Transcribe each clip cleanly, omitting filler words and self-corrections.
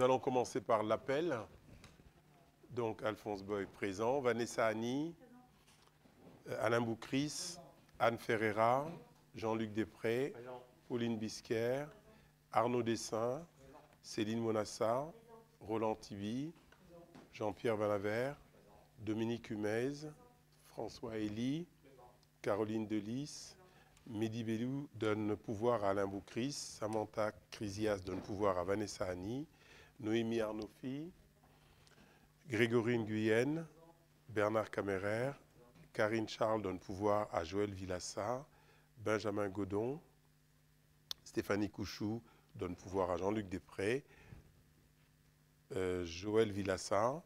Nous allons commencer par l'appel. Donc, Alphonse Boy présent, Vanessa Annie, Alain Boucris, Anne Ferreira, Jean-Luc Després, Pauline Bisquer, Arnaud Dessin, Céline Monassa, Roland Tibi, Jean-Pierre Valavert, Dominique Humez, François Elie, Caroline Delis, Mehdi Bellou donne pouvoir à Alain Boucris, Samantha Crisias donne pouvoir à Vanessa Annie, Noémie Arnaufi, Grégory Nguyen, Bernard Caméraire, Karine Charles donne pouvoir à Joël Vilassa, Benjamin Godon, Stéphanie Couchou donne pouvoir à Jean-Luc Després, Joël Vilassa,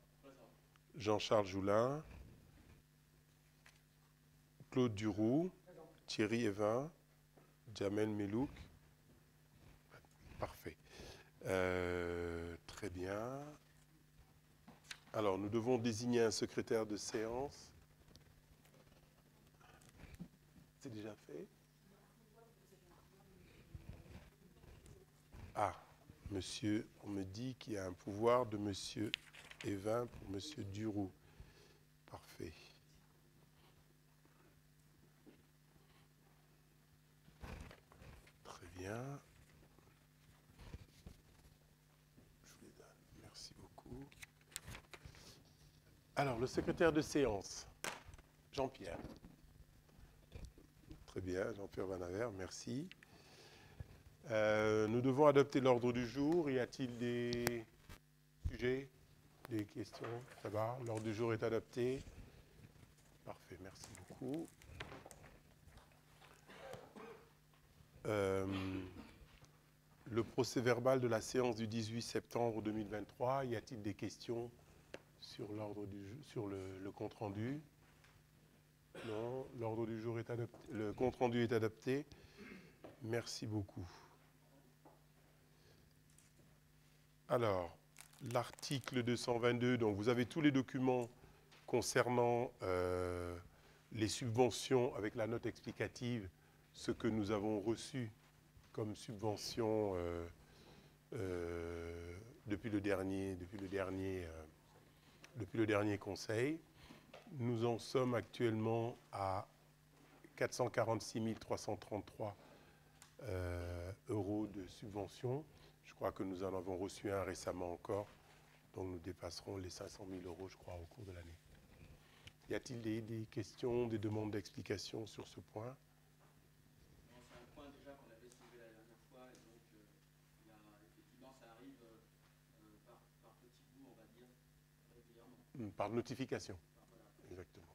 Jean-Charles Joulin, Claude Duroux, Thierry Evin, Jamel Melouk. Parfait. Très bien. Alors, nous devons désigner un secrétaire de séance. C'est déjà fait? Ah, monsieur, on me dit qu'il y a un pouvoir de monsieur Evin pour monsieur Duroux. Parfait. Très bien. Je vous les donne. Merci beaucoup. Alors, le secrétaire de séance, Jean-Pierre. Très bien, Jean-Pierre Vanavert, merci. Nous devons adopter l'ordre du jour. Y a-t-il des sujets, des questions? Ça va? L'ordre du jour est adopté. Parfait, merci beaucoup. Le procès-verbal de la séance du 18 septembre 2023, y a-t-il des questions sur l'ordre du sur le compte-rendu? Non, l'ordre du jour est adopté. Le compte-rendu est adopté. Merci beaucoup. Alors, l'article 222, donc vous avez tous les documents concernant les subventions avec la note explicative, ce que nous avons reçu comme subvention depuis le dernier conseil. Nous en sommes actuellement à 446 333 euros de subvention. Je crois que nous en avons reçu un récemment encore, donc nous dépasserons les 500 000 euros, je crois, au cours de l'année. Y a-t-il des questions, des demandes d'explication sur ce point? C'est un point déjà qu'on avait soulevé la dernière fois, et donc effectivement ça arrive par petits bouts, on va dire, régulièrement. Par notification. Voilà. Exactement.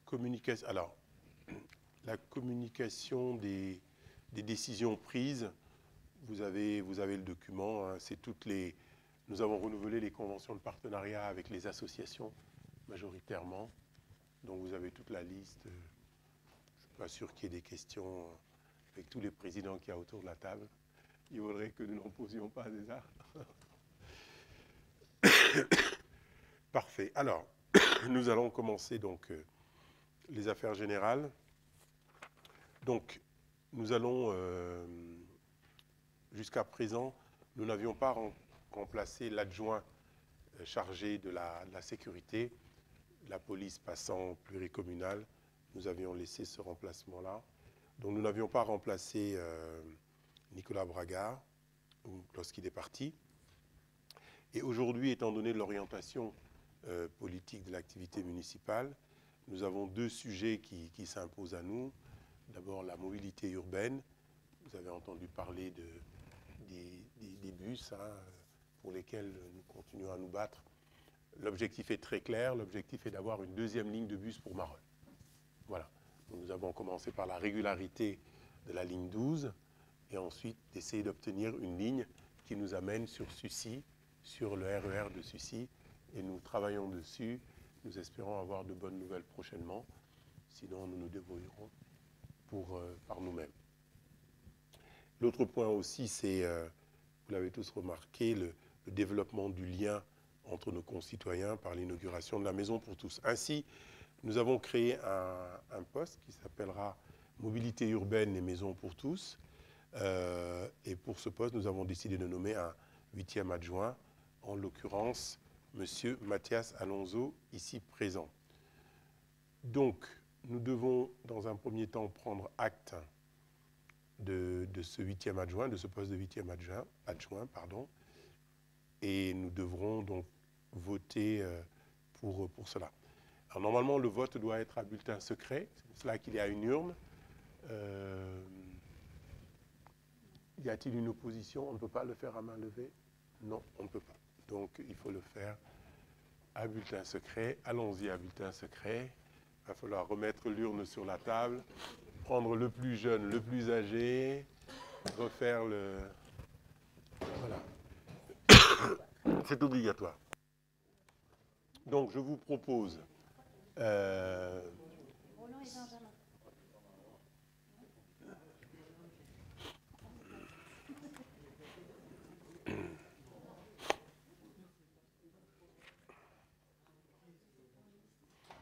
Communication. Alors, la communication des décisions prises, vous avez le document, hein, c'est toutes les... Nous avons renouvelé les conventions de partenariat avec les associations, majoritairement. Donc vous avez toute la liste. Je ne suis pas sûr qu'il y ait des questions avec tous les présidents qu'il y a autour de la table. Il faudrait que nous n'en posions pas des arts. Parfait. Alors, nous allons commencer donc les affaires générales. Donc, nous allons, jusqu'à présent, nous n'avions pas remplacé l'adjoint chargé de la sécurité, la police passant pluricommunale. Nous avions laissé ce remplacement-là. Donc, nous n'avions pas remplacé Nicolas Braga lorsqu'il est parti. Et aujourd'hui, étant donné l'orientation politique de l'activité municipale, nous avons deux sujets qui s'imposent à nous. D'abord, la mobilité urbaine. Vous avez entendu parler des bus hein, pour lesquels nous continuons à nous battre. L'objectif est très clair. L'objectif est d'avoir une deuxième ligne de bus pour Marolles. Voilà. Donc, nous avons commencé par la régularité de la ligne 12 et ensuite d'essayer d'obtenir une ligne qui nous amène sur Sucy, sur le RER de Sucy. Et nous travaillons dessus. Nous espérons avoir de bonnes nouvelles prochainement. Sinon, nous nous débrouillerons par nous-mêmes. L'autre point aussi, c'est, vous l'avez tous remarqué, le développement du lien entre nos concitoyens par l'inauguration de la Maison pour tous. Ainsi, nous avons créé un poste qui s'appellera Mobilité urbaine et Maison pour tous. Et pour ce poste, nous avons décidé de nommer un 8e adjoint, en l'occurrence, M. Mathias Alonso, ici présent. Donc, nous devons, dans un premier temps, prendre acte de ce 8e adjoint, de ce poste de 8e adjoint, pardon, et nous devrons donc voter pour cela. Alors, normalement, le vote doit être à bulletin secret, c'est pour cela qu'il y a une urne. Y a-t-il une opposition? On ne peut pas le faire à main levée? Non, on ne peut pas. Donc, il faut le faire à bulletin secret. Allons-y à bulletin secret. Il va falloir remettre l'urne sur la table, prendre le plus jeune, le plus âgé, refaire le... Voilà. C'est obligatoire. Donc, je vous propose... Roland et Benjamin.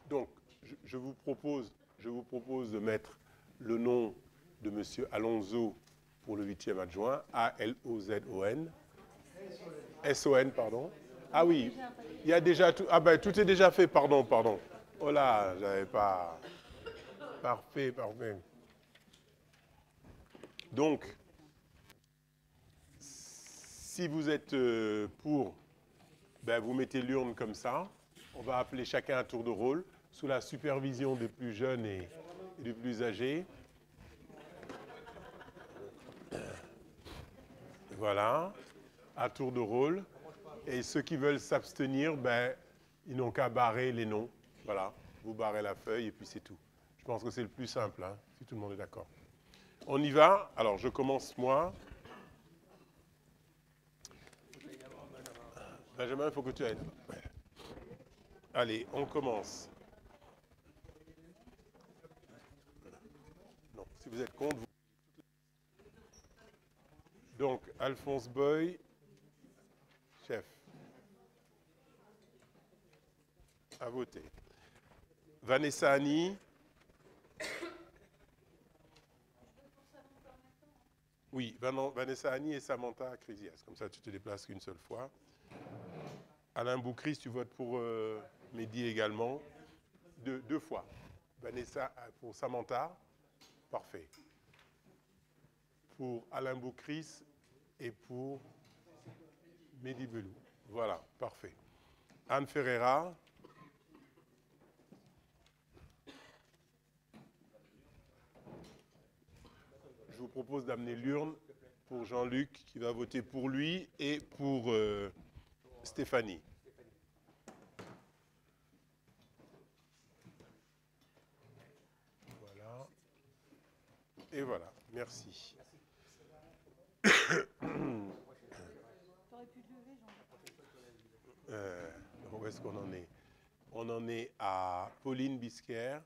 Donc, je vous propose de mettre le nom de M. Alonso pour le 8e adjoint, A-L-O-Z-O-N. S-O-N, pardon. Ah oui, il y a déjà tout. Ah ben, tout est déjà fait, pardon. Oh là, j'avais pas... Parfait. Donc, si vous êtes pour, ben, vous mettez l'urne comme ça. On va appeler chacun à tour de rôle, sous la supervision des plus jeunes et des plus âgés. Voilà, à tour de rôle. Et ceux qui veulent s'abstenir, ben, ils n'ont qu'à barrer les noms. Voilà, vous barrez la feuille et puis c'est tout. Je pense que c'est le plus simple, hein, si tout le monde est d'accord. On y va. Alors, je commence moi. Benjamin, il faut que tu ailles. Ouais. Allez, on commence. Non, si vous êtes contre, vous... Donc, Alphonse Boy, chef. À voter. Vanessa Annie. Oui, Vanessa Annie et Samantha Crisias. Comme ça, tu te déplaces qu'une seule fois. Alain Boucris, tu votes pour Mehdi également. Deux fois. Vanessa pour Samantha. Parfait. Pour Alain Boucris et pour Mehdi Belou. Voilà, parfait. Anne Ferreira. Je vous propose d'amener l'urne pour Jean-Luc qui va voter pour lui et pour Stéphanie. Voilà. Et voilà, merci. T'aurais pu te lever, Jean. Où est-ce qu'on en est? On en est à Pauline Bisquer.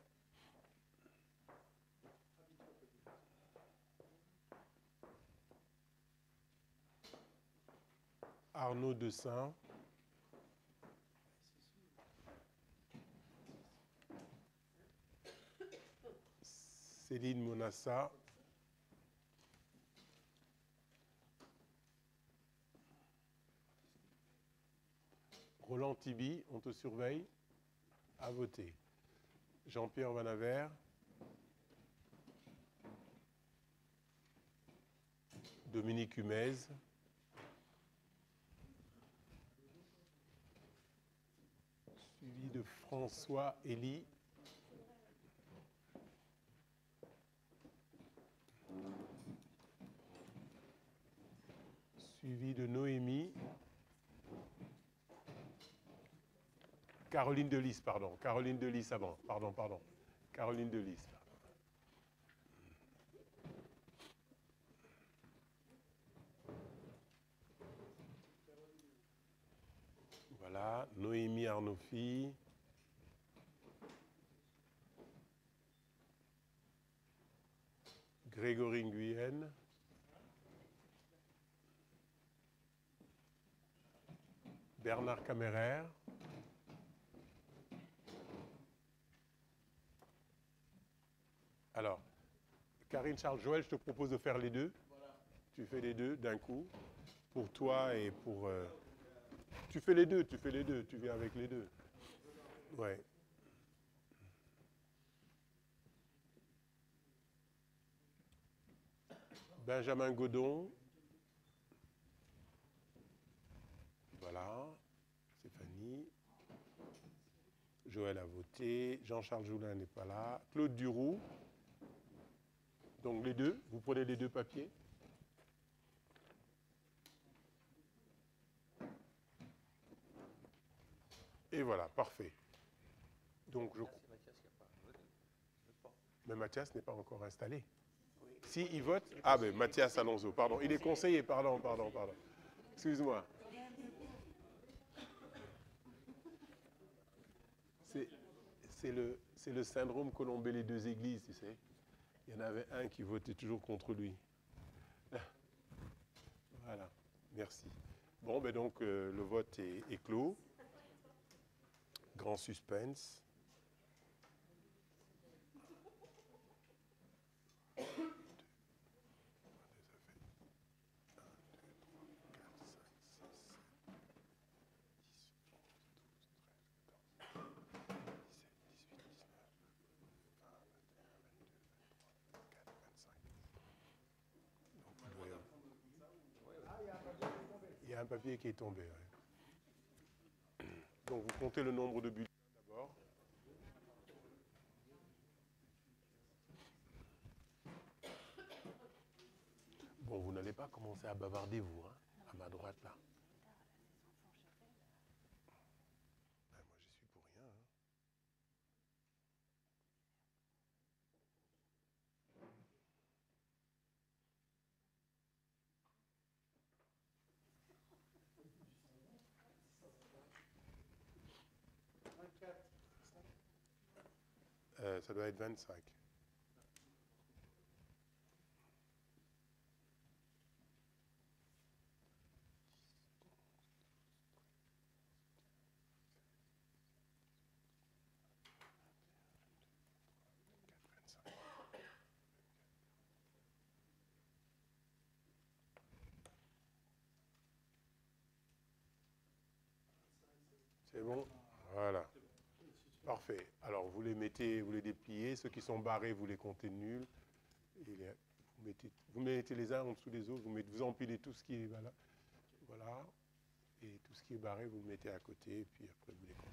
Arnaud Dessin. Céline Monassa. Roland Tibi, on te surveille. À voter. Jean-Pierre Vanaver. Dominique Humez. Suivi de François Elie. Suivi de Noémie. Caroline Delis, pardon. Caroline Delis avant. Pardon. Caroline Delis. Voilà. Noémie Arnaufi. Grégory Nguyen. Bernard Caméraire. Alors, Karine Charles Joël, je te propose de faire les deux. Voilà. tu fais les deux d'un coup, pour toi et pour... Tu fais les deux, tu viens avec les deux. Ouais. Benjamin Godon. Voilà. Stéphanie. Joël a voté. Jean-Charles Joulin n'est pas là. Claude Duroux. Donc les deux, vous prenez les deux papiers. Et voilà, parfait. Donc je... Mais Mathias n'est pas encore installé. Si il vote... Ah ben Mathias Alonso, pardon. Il est conseiller, pardon. Excuse-moi. C'est le syndrome Colombet les deux églises, tu sais. Il y en avait un qui votait toujours contre lui. Voilà, merci. Bon, ben donc le vote est clos. Grand suspense. Il y a un papier qui est tombé. Ouais. Donc vous comptez le nombre de bulletins d'abord. Bon, vous n'allez pas commencer à bavarder, vous, hein, à ma droite, là. Ben, moi, j'y suis pour rien. Hein. Ça doit être 25. C'est bon? Voilà. Parfait. Alors, vous les mettez, vous les dépliez. Ceux qui sont barrés, vous les comptez nuls. Et vous mettez les uns en dessous des autres. Vous empilez tout ce qui est là. Voilà. Et tout ce qui est barré, vous le mettez à côté. Et puis après, vous les comptez.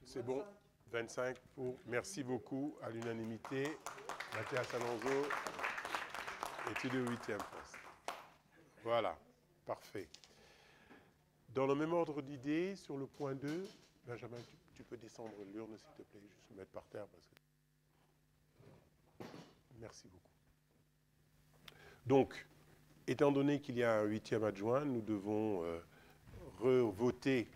C'est bon. 25 pour. Merci beaucoup à l'unanimité. Mathias Alonso est de 8e place. Voilà, parfait. Dans le même ordre d'idées, sur le point 2, Benjamin, tu peux descendre l'urne, s'il te plaît, juste mettre par terre. Parce que... Merci beaucoup. Donc, étant donné qu'il y a un 8e adjoint, nous devons revoter,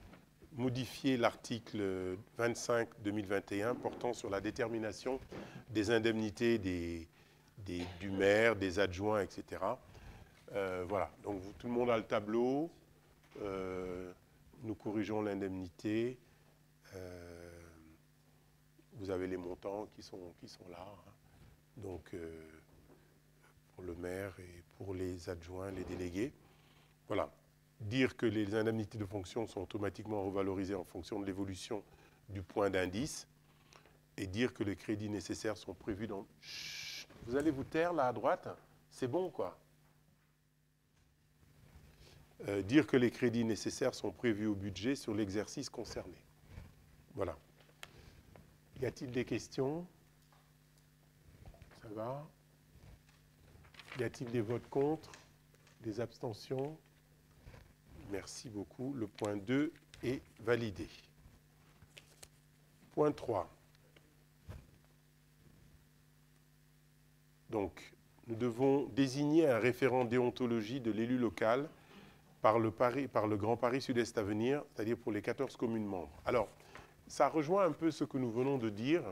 modifier l'article 25-2021 portant sur la détermination des indemnités du maire, des adjoints, etc. Voilà, donc tout le monde a le tableau. Nous corrigeons l'indemnité. Vous avez les montants qui sont là. Hein. Donc, pour le maire et pour les adjoints, les délégués. Voilà. dire que les indemnités de fonction sont automatiquement revalorisées en fonction de l'évolution du point d'indice et dire que les crédits nécessaires sont prévus dans... Chut, vous allez vous taire là à droite? C'est bon, quoi. Dire que les crédits nécessaires sont prévus au budget sur l'exercice concerné. Voilà. Y a-t-il des questions? Ça va? Y a-t-il des votes contre? Des abstentions? Merci beaucoup. Le point 2 est validé. Point 3. Donc, nous devons désigner un référent déontologie de l'élu local par le Grand Paris Sud-Est Avenir, c'est-à-dire pour les 14 communes membres. Alors, ça rejoint un peu ce que nous venons de dire.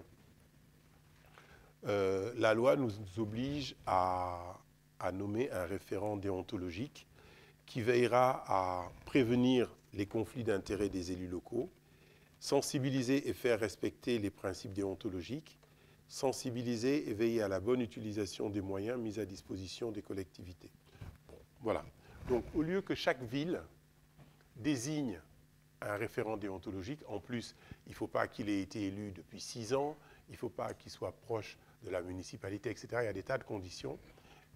La loi nous oblige à nommer un référent déontologique qui veillera à prévenir les conflits d'intérêts des élus locaux, sensibiliser et faire respecter les principes déontologiques, sensibiliser et veiller à la bonne utilisation des moyens mis à disposition des collectivités. Bon, voilà. Donc, au lieu que chaque ville désigne un référent déontologique, en plus, il ne faut pas qu'il ait été élu depuis 6 ans, il ne faut pas qu'il soit proche de la municipalité, etc. Il y a des tas de conditions.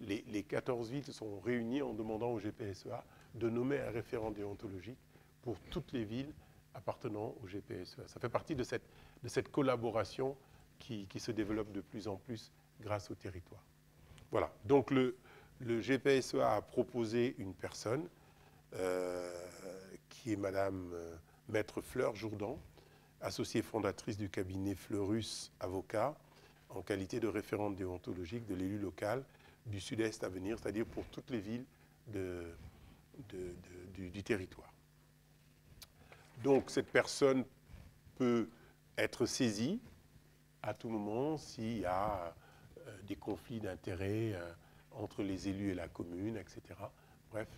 Les 14 villes se sont réunies en demandant au GPSEA de nommer un référent déontologique pour toutes les villes appartenant au GPSEA. Ça fait partie de cette collaboration qui se développe de plus en plus grâce au territoire. Voilà. Donc, le GPSEA a proposé une personne qui est Madame Maître Fleur Jourdan, associée fondatrice du cabinet Fleurus Avocat, en qualité de référente déontologique de l'élu local du Sud-Est Avenir, c'est-à-dire pour toutes les villes du territoire. Donc, cette personne peut être saisie à tout moment s'il y a des conflits d'intérêts entre les élus et la commune, etc. Bref,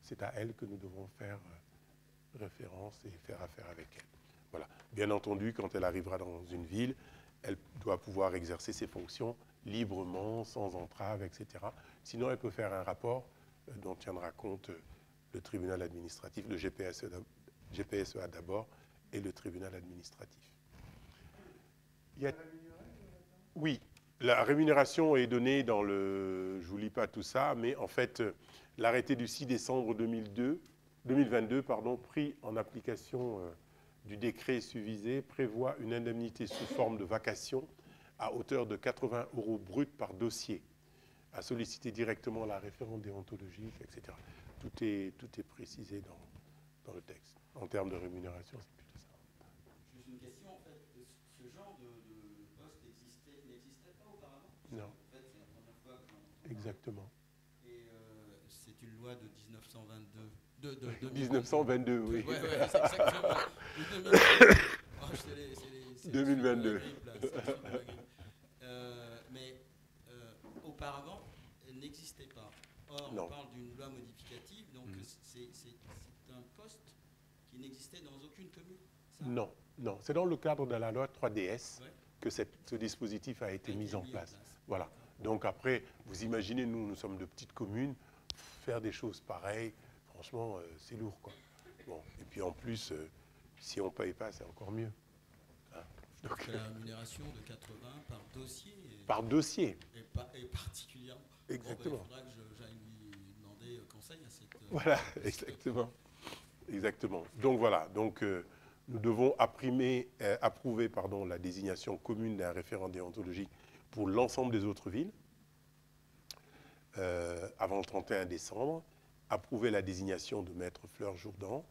c'est à elle que nous devons faire référence et faire affaire avec elle. Voilà. Bien entendu, quand elle arrivera dans une ville, elle doit pouvoir exercer ses fonctions librement, sans entrave, etc. Sinon, elle peut faire un rapport dont tiendra compte le tribunal administratif, le GPSEA d'abord, et le tribunal administratif. Oui, la rémunération est donnée dans le... Je ne vous lis pas tout ça, mais en fait, l'arrêté du 6 décembre 2022, pris en application du décret susvisé, prévoit une indemnité sous forme de vacation à hauteur de 80 € bruts par dossier, à solliciter directement la référente déontologique, etc. Tout est précisé dans le texte. En termes de rémunération, c'est plutôt ça. Juste une question, en fait, ce genre de poste n'existait pas auparavant? Non. En fait, c'est la première fois que j'en... Exactement. Et c'est une loi de 1922. 1922, oui. Oui, c'est exactement. 2022. Mais auparavant, elle n'existait pas. Or, non. On parle d'une loi modificative, donc c'est un poste qui n'existait dans aucune commune, ça? Non, non. C'est dans le cadre de la loi 3DS que ce dispositif a été mis en place. Voilà. Donc après, vous imaginez, nous sommes de petites communes, faire des choses pareilles, franchement, c'est lourd, quoi. Bon. Et puis en plus, si on ne paye pas, c'est encore mieux. Hein? Donc, la rémunération de 80 par dossier. Par dossier. Et particulièrement. Exactement. Bon, il faudra que j'aille lui demander conseil à cette... Voilà, exactement. Exactement. Donc voilà. Donc nous devons approuver la désignation commune d'un référent déontologique pour l'ensemble des autres villes avant le 31 décembre. Approuver la désignation de Maître Fleur Jourdan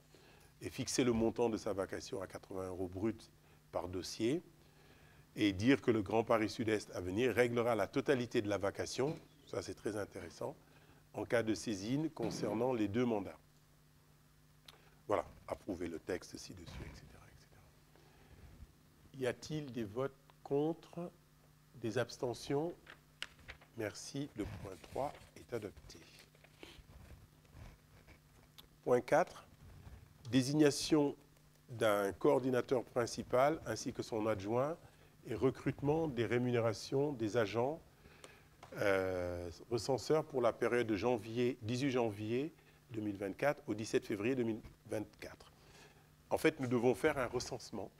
et fixer le montant de sa vacation à 80 € bruts par dossier et dire que le Grand Paris Sud-Est Avenir réglera la totalité de la vacation, ça c'est très intéressant, en cas de saisine concernant les 2 mandats. Voilà, approuver le texte ci-dessus, etc., etc. Y a-t-il des votes contre, des abstentions? Merci, le point 3 est adopté. Point 4, désignation d'un coordinateur principal ainsi que son adjoint et recrutement des rémunérations des agents recenseurs pour la période de 18 janvier 2024 au 17 février 2024. En fait, nous devons faire un recensement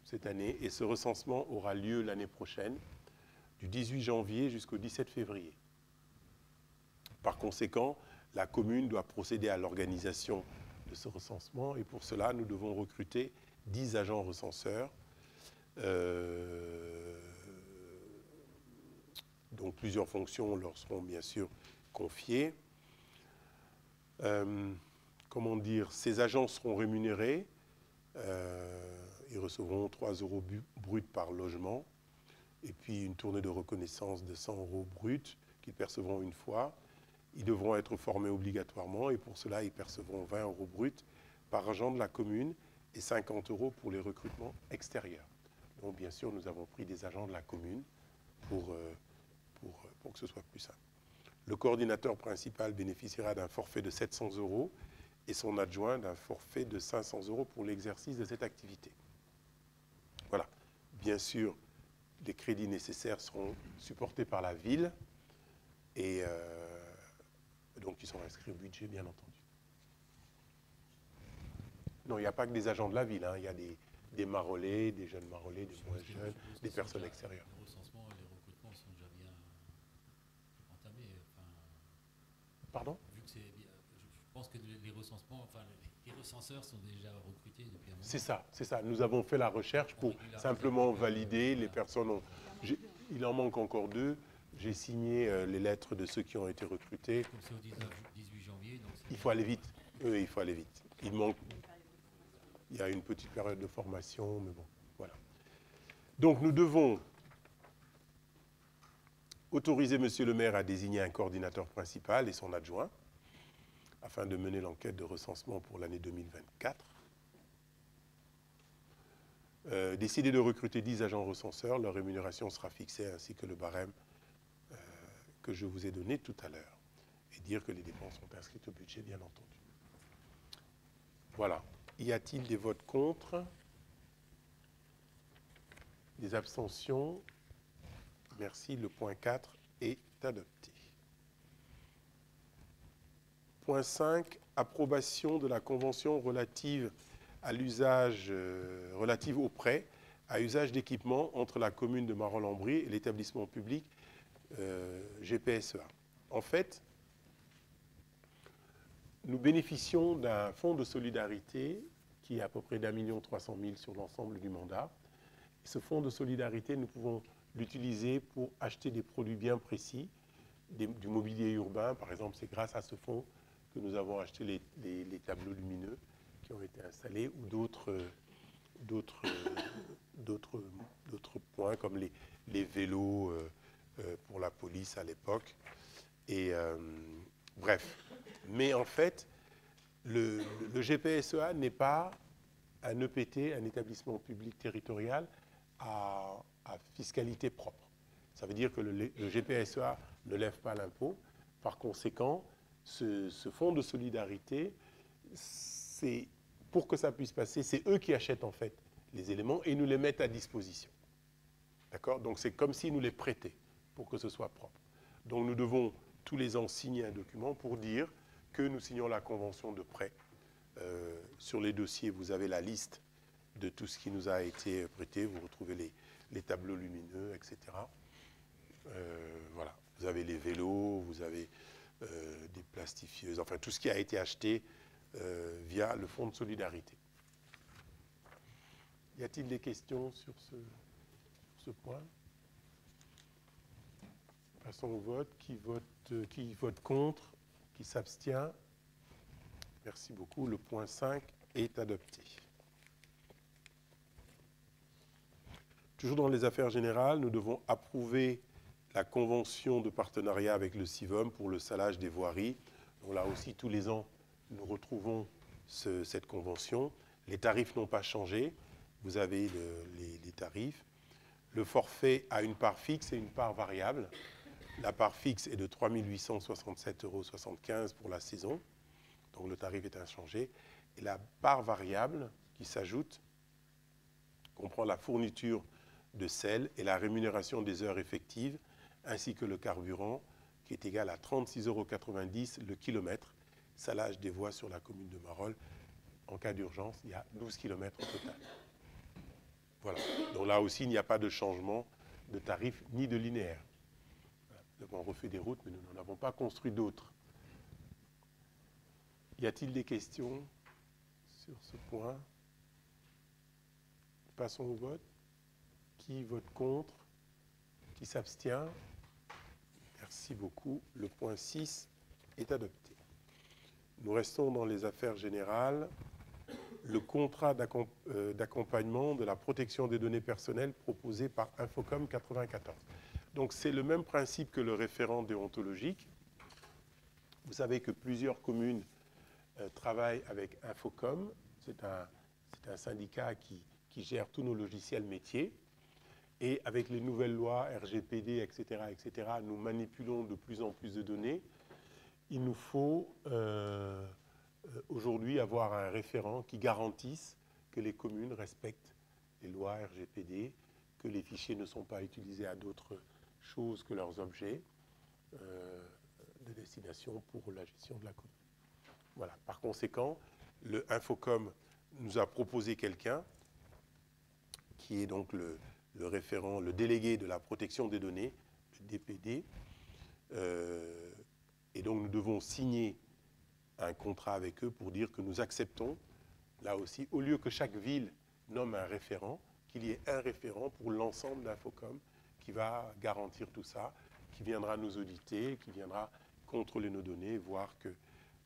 cette année et ce recensement aura lieu l'année prochaine, du 18 janvier jusqu'au 17 février. Par conséquent, la commune doit procéder à l'organisation de ce recensement et pour cela, nous devons recruter 10 agents recenseurs. Donc plusieurs fonctions leur seront bien sûr confiées. Comment dire, ces agents seront rémunérés. Ils recevront 3 € bruts par logement et puis une tournée de reconnaissance de 100 € bruts qu'ils percevront une fois. Ils devront être formés obligatoirement et pour cela, ils percevront 20 € bruts par agent de la commune et 50 € pour les recrutements extérieurs. Donc bien sûr, nous avons pris des agents de la commune pour que ce soit plus simple. Le coordinateur principal bénéficiera d'un forfait de 700 € et son adjoint d'un forfait de 500 € pour l'exercice de cette activité. Voilà. Bien sûr, les crédits nécessaires seront supportés par la ville et donc ils sont inscrits au budget, bien entendu. Non, il n'y a pas que des agents de la ville, hein. Il y a des marolais, des jeunes marolais, des moins jeunes, des personnes extérieures. Les recensements et les recrutements sont déjà bien entamés. Enfin, pardon? Vu que je pense que les recensements, enfin les recenseurs sont déjà recrutés depuis un moment. C'est ça, c'est ça. Nous avons fait la recherche pour simplement valider. Les personnes il en manque encore 2. J'ai signé les lettres de ceux qui ont été recrutés. Comme c'est au 18 janvier. Donc il faut aller vite. Oui, il faut aller vite. Il y a une petite période de formation, mais bon, voilà. Donc nous devons autoriser Monsieur le maire à désigner un coordinateur principal et son adjoint afin de mener l'enquête de recensement pour l'année 2024. Décider de recruter 10 agents recenseurs, leur rémunération sera fixée ainsi que le barème que je vous ai donné tout à l'heure. Et dire que les dépenses sont inscrites au budget, bien entendu. Voilà. Y a-t-il des votes contre? Des abstentions? Merci. Le point 4 est adopté. Point 5, approbation de la convention relative à l'usage, relative au prêt à usage d'équipement entre la commune de Marolles-en-Brie et l'établissement public GPSEA. En fait, nous bénéficions d'un fonds de solidarité qui est à peu près d'1,3 million sur l'ensemble du mandat. Et ce fonds de solidarité, nous pouvons l'utiliser pour acheter des produits bien précis, du mobilier urbain. Par exemple, c'est grâce à ce fonds que nous avons acheté les tableaux lumineux qui ont été installés ou d'autres points comme les vélos pour la police à l'époque. Et bref. Mais en fait, le GPSEA n'est pas un EPT, un établissement public territorial à fiscalité propre. Ça veut dire que le GPSEA ne lève pas l'impôt. Par conséquent, ce fonds de solidarité, pour que ça puisse passer, c'est eux qui achètent en fait les éléments et nous les mettent à disposition. D'accord? Donc c'est comme s'ils nous les prêtaient pour que ce soit propre. Donc nous devons tous les ans signer un document pour dire que nous signons la convention de prêt. Sur les dossiers, vous avez la liste de tout ce qui nous a été prêté. Vous retrouvez les tableaux lumineux, etc. Voilà. Vous avez les vélos, vous avez des plastifieuses, enfin tout ce qui a été acheté via le fonds de solidarité. Y a-t-il des questions sur ce point? Passons au vote. Qui vote contre? Qui s'abstient? Merci beaucoup. Le point 5 est adopté. Toujours dans les affaires générales, nous devons approuver la convention de partenariat avec le CIVOM pour le salage des voiries. Donc là aussi, tous les ans, nous retrouvons cette convention. Les tarifs n'ont pas changé. Vous avez les tarifs. Le forfait a une part fixe et une part variable. La part fixe est de 3 867,75 € pour la saison. Donc le tarif est inchangé. Et la part variable qui s'ajoute comprend la fourniture de sel et la rémunération des heures effectives, ainsi que le carburant, qui est égal à 36,90 € le kilomètre, salage des voies sur la commune de Marolles. En cas d'urgence, il y a 12 km au total. Voilà. Donc là aussi, il n'y a pas de changement de tarif ni de linéaire. Nous avons refait des routes, mais nous n'en avons pas construit d'autres. Y a-t-il des questions sur ce point? Passons au vote. Qui vote contre? Qui s'abstient? Merci beaucoup. Le point 6 est adopté. Nous restons dans les affaires générales. Le contrat d'accompagnement de la protection des données personnelles proposé par Infocom 94. Donc c'est le même principe que le référent déontologique. Vous savez que plusieurs communes travaillent avec Infocom. C'est un syndicat qui gère tous nos logiciels métiers. Et avec les nouvelles lois RGPD, etc., nous manipulons de plus en plus de données. Il nous faut aujourd'hui avoir un référent qui garantisse que les communes respectent les lois RGPD, que les fichiers ne sont pas utilisés à d'autres choses que leurs objets de destination pour la gestion de la commune. Voilà. Par conséquent, le Infocom nous a proposé quelqu'un qui est donc le référent, le délégué de la protection des données, le DPD. Et donc nous devons signer un contrat avec eux pour dire que nous acceptons, là aussi, au lieu que chaque ville nomme un référent, qu'il y ait un référent pour l'ensemble d'Infocom qui va garantir tout ça, qui viendra nous auditer, qui viendra contrôler nos données, voir que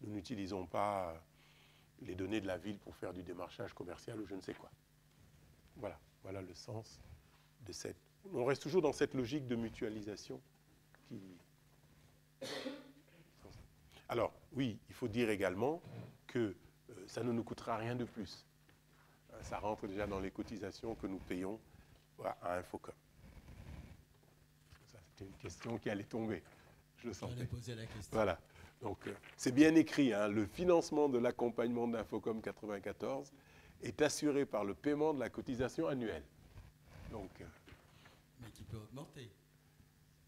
nous n'utilisons pas les données de la ville pour faire du démarchage commercial ou je ne sais quoi. Voilà, voilà le sens de cette... On reste toujours dans cette logique de mutualisation qui... Alors, oui, il faut dire également que ça ne nous coûtera rien de plus. Ça rentre déjà dans les cotisations que nous payons à Infocom. Ça, c'était une question qui allait tomber, je le sentais. J'allais poser la question. Voilà. Donc, c'est bien écrit, hein, le financement de l'accompagnement d'Infocom 94 est assuré par le paiement de la cotisation annuelle. Donc, mais qui peut augmenter.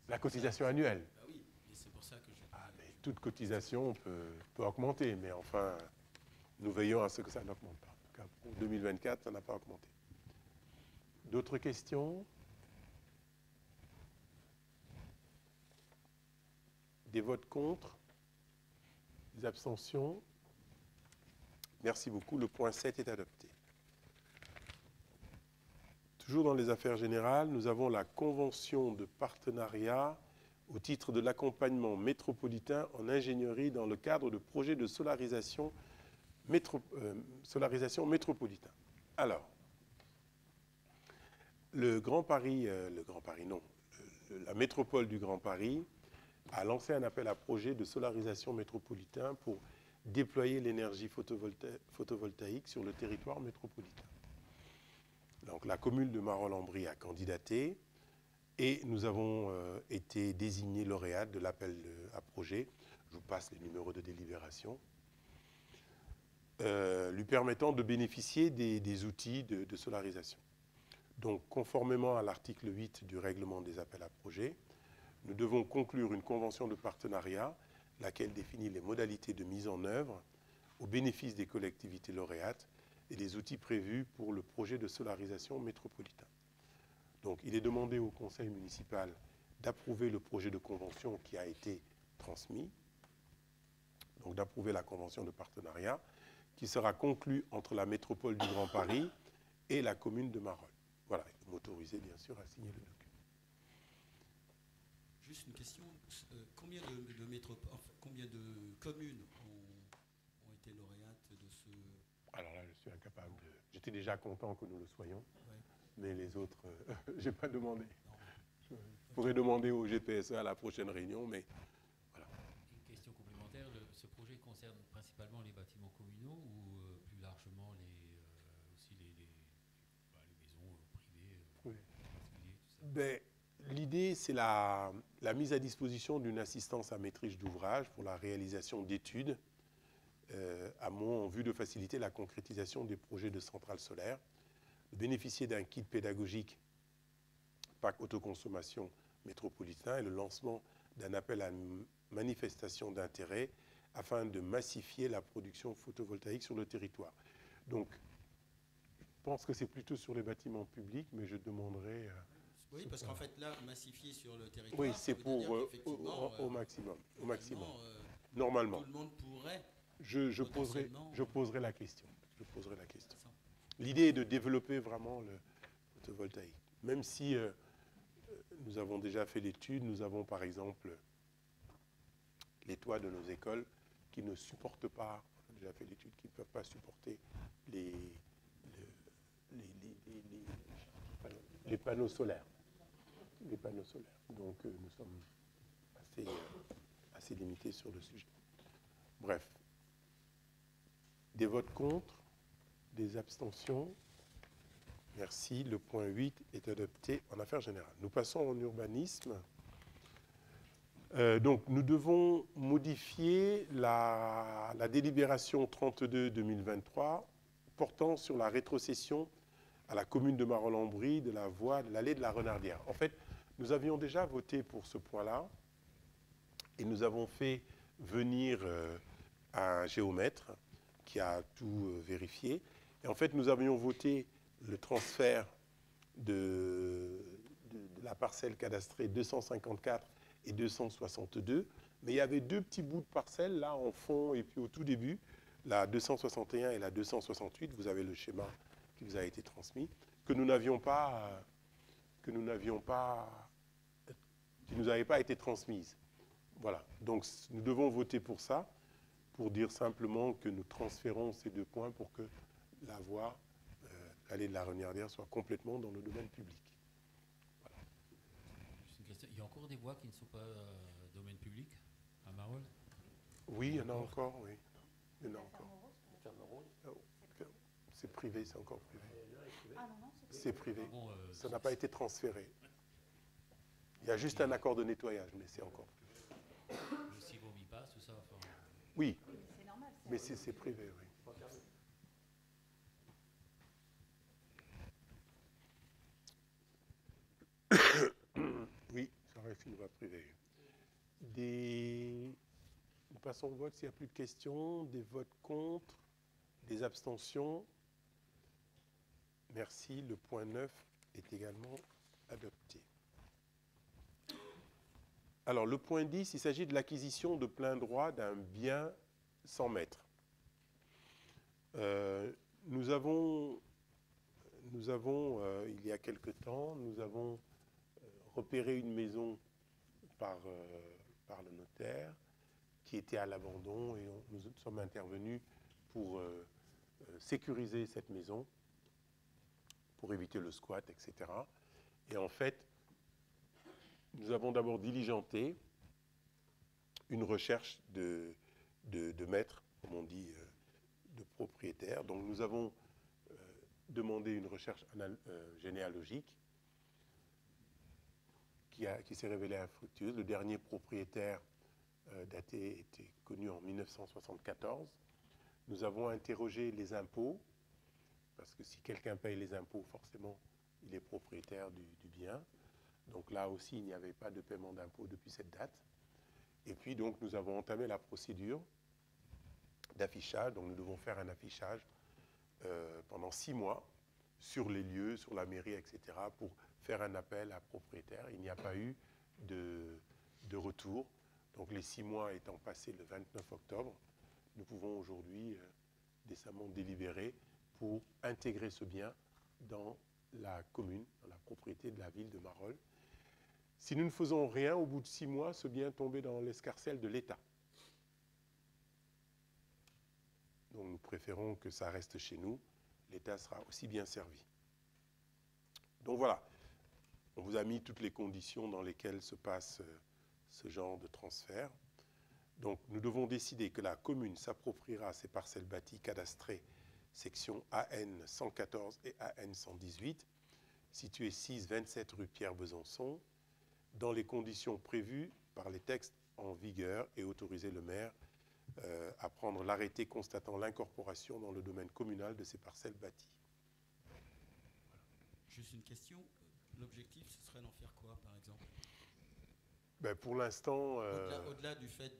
La cotisation annuelle. Ah oui, et c'est pour ça que je... Ah, mais toute cotisation peut augmenter, mais enfin, nous veillons à ce que ça n'augmente pas. En tout cas, pour 2024, ça n'a pas augmenté. D'autres questions? Des votes contre? Des abstentions? Merci beaucoup. Le point 7 est adopté. Toujours dans les affaires générales, nous avons la convention de partenariat au titre de l'accompagnement métropolitain en ingénierie dans le cadre de projets de solarisation métropolitain. Alors, la métropole du Grand Paris a lancé un appel à projet de solarisation métropolitain pour déployer l'énergie photovoltaïque sur le territoire métropolitain. Donc la commune de Marolles-en-Brie a candidaté et nous avons été désignés lauréats de l'appel à projet. Je vous passe les numéros de délibération. Lui permettant de bénéficier des outils de solarisation. Donc, conformément à l'article 8 du règlement des appels à projets, nous devons conclure une convention de partenariat, laquelle définit les modalités de mise en œuvre au bénéfice des collectivités lauréates et les outils prévus pour le projet de solarisation métropolitain. Donc, il est demandé au conseil municipal d'approuver le projet de convention qui a été transmis, donc d'approuver la convention de partenariat, qui sera conclue entre la métropole du Grand Paris et la commune de Marolles. Voilà, et de m'autoriser bien sûr à signer le document. Juste une question, combien de communes ont été lauréates de ce... Alors là, je suis incapable de... J'étais déjà content que nous le soyons, Ouais. mais les autres, je n'ai pas demandé. Je pourrais demander au GPSE à la prochaine réunion, mais voilà. Une question complémentaire, ce projet concerne principalement les bâtiments communaux ou plus largement aussi les maisons privées, particulières, tout ça? Ben, l'idée, c'est la mise à disposition d'une assistance à maîtrise d'ouvrage pour la réalisation d'études en vue de faciliter la concrétisation des projets de centrales solaires, de bénéficier d'un kit pédagogique PAC autoconsommation métropolitain et le lancement d'un appel à manifestation d'intérêt afin de massifier la production photovoltaïque sur le territoire. Donc, je pense que c'est plutôt sur les bâtiments publics, mais je demanderai... Oui, parce qu'en fait, là, massifier sur le territoire, oui, c'est pour au maximum. Au maximum. Normalement, Normalement. tout le monde pourrait. Je poserai la question. Je poserai la question. L'idée est de développer vraiment le photovoltaïque. Même si nous avons déjà fait l'étude, nous avons par exemple les toits de nos écoles qui ne supportent pas, on a déjà fait l'étude, qui ne peuvent pas supporter les panneaux solaires. Les panneaux solaires. Donc nous sommes assez limités sur le sujet. Bref. Des votes contre, des abstentions. Merci. Le point 8 est adopté en affaires générales. Nous passons en urbanisme. Donc nous devons modifier la délibération 32-2023 portant sur la rétrocession à la commune de Marolles-en-Brie de la voie de l'allée de la Renardière. En fait, nous avions déjà voté pour ce point-là et nous avons fait venir un géomètre qui a tout vérifié. Et en fait, nous avions voté le transfert de la parcelle cadastrée 254 et 262, mais il y avait deux petits bouts de parcelles là en fond et puis au tout début, la 261 et la 268, vous avez le schéma qui vous a été transmis, qui ne nous avait pas été transmise. Voilà, donc nous devons voter pour ça, pour dire simplement que nous transférons ces deux points pour que la voie, l'allée de la Renardière, soit complètement dans le domaine public. Voilà. Juste une question. Il y a encore des voies qui ne sont pas domaine public à Marolles? Oui, il y en a encore, oui. Il y en a encore. C'est privé, c'est encore privé. Ah non, non, C'est privé. Bon, ça n'a pas été transféré. Il y a juste un accord de nettoyage, mais c'est encore privé. Le Civomipas, tout ça. Enfin, Oui, c'est normal. mais c'est privé, oui. Oui, ça reste une voie privée. Nous passons au vote s'il n'y a plus de questions, des votes contre, des abstentions. Merci, le point 9 est également adopté. Alors, le point 10, il s'agit de l'acquisition de plein droit d'un bien 100 mètres. Nous avons il y a quelque temps, nous avons repéré une maison par le notaire qui était à l'abandon et nous sommes intervenus pour sécuriser cette maison, pour éviter le squat, etc. Et en fait, nous avons d'abord diligenté une recherche de maître, comme on dit, de propriétaire. Donc nous avons demandé une recherche généalogique qui s'est révélée infructueuse. Le dernier propriétaire daté était connu en 1974. Nous avons interrogé les impôts, parce que si quelqu'un paye les impôts, forcément, il est propriétaire du bien. Donc là aussi, il n'y avait pas de paiement d'impôts depuis cette date. Et puis, donc, nous avons entamé la procédure d'affichage. Donc, nous devons faire un affichage pendant 6 mois sur les lieux, sur la mairie, etc., pour faire un appel à propriétaire. Il n'y a pas eu de retour. Donc, les 6 mois étant passés le 29 octobre, nous pouvons aujourd'hui décemment délibérer pour intégrer ce bien dans la commune, dans la propriété de la ville de Marolles. Si nous ne faisons rien, au bout de 6 mois, ce bien tombait dans l'escarcelle de l'État. Donc nous préférons que ça reste chez nous. L'État sera aussi bien servi. Donc voilà, on vous a mis toutes les conditions dans lesquelles se passe ce genre de transfert. Donc nous devons décider que la commune s'appropriera ces parcelles bâties cadastrées section AN 114 et AN 118, situées 6-27 rue Pierre Besançon, dans les conditions prévues par les textes en vigueur et autoriser le maire à prendre l'arrêté constatant l'incorporation dans le domaine communal de ces parcelles bâties. Juste une question. L'objectif, ce serait d'en faire quoi, par exemple? Ben, pour l'instant... Au-delà du fait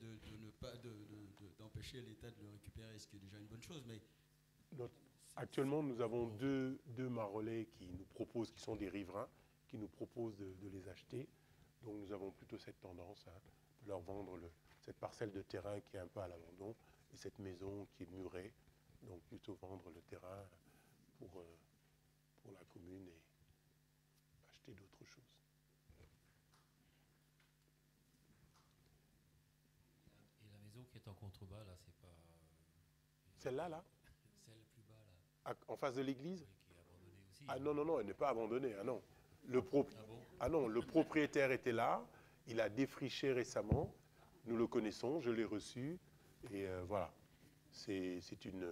d'empêcher l'État de le récupérer, ce qui est déjà une bonne chose, mais... Actuellement, nous avons deux marolais qui nous proposent, qui sont des riverains, qui nous proposent de les acheter. Donc nous avons plutôt cette tendance de leur vendre cette parcelle de terrain qui est un peu à l'abandon et cette maison qui est murée. Donc plutôt vendre le terrain pour la commune et acheter d'autres choses. Et la maison qui est en contrebas, là, c'est pas... Celle-là, là? Celle plus bas, là. En face de l'église? Oui, qui est abandonnée aussi. Ah non, non, non, elle n'est pas abandonnée. Ah non. Ah bon? Non, le propriétaire était là. Il a défriché récemment. Nous le connaissons, je l'ai reçu. Et voilà. C'est une...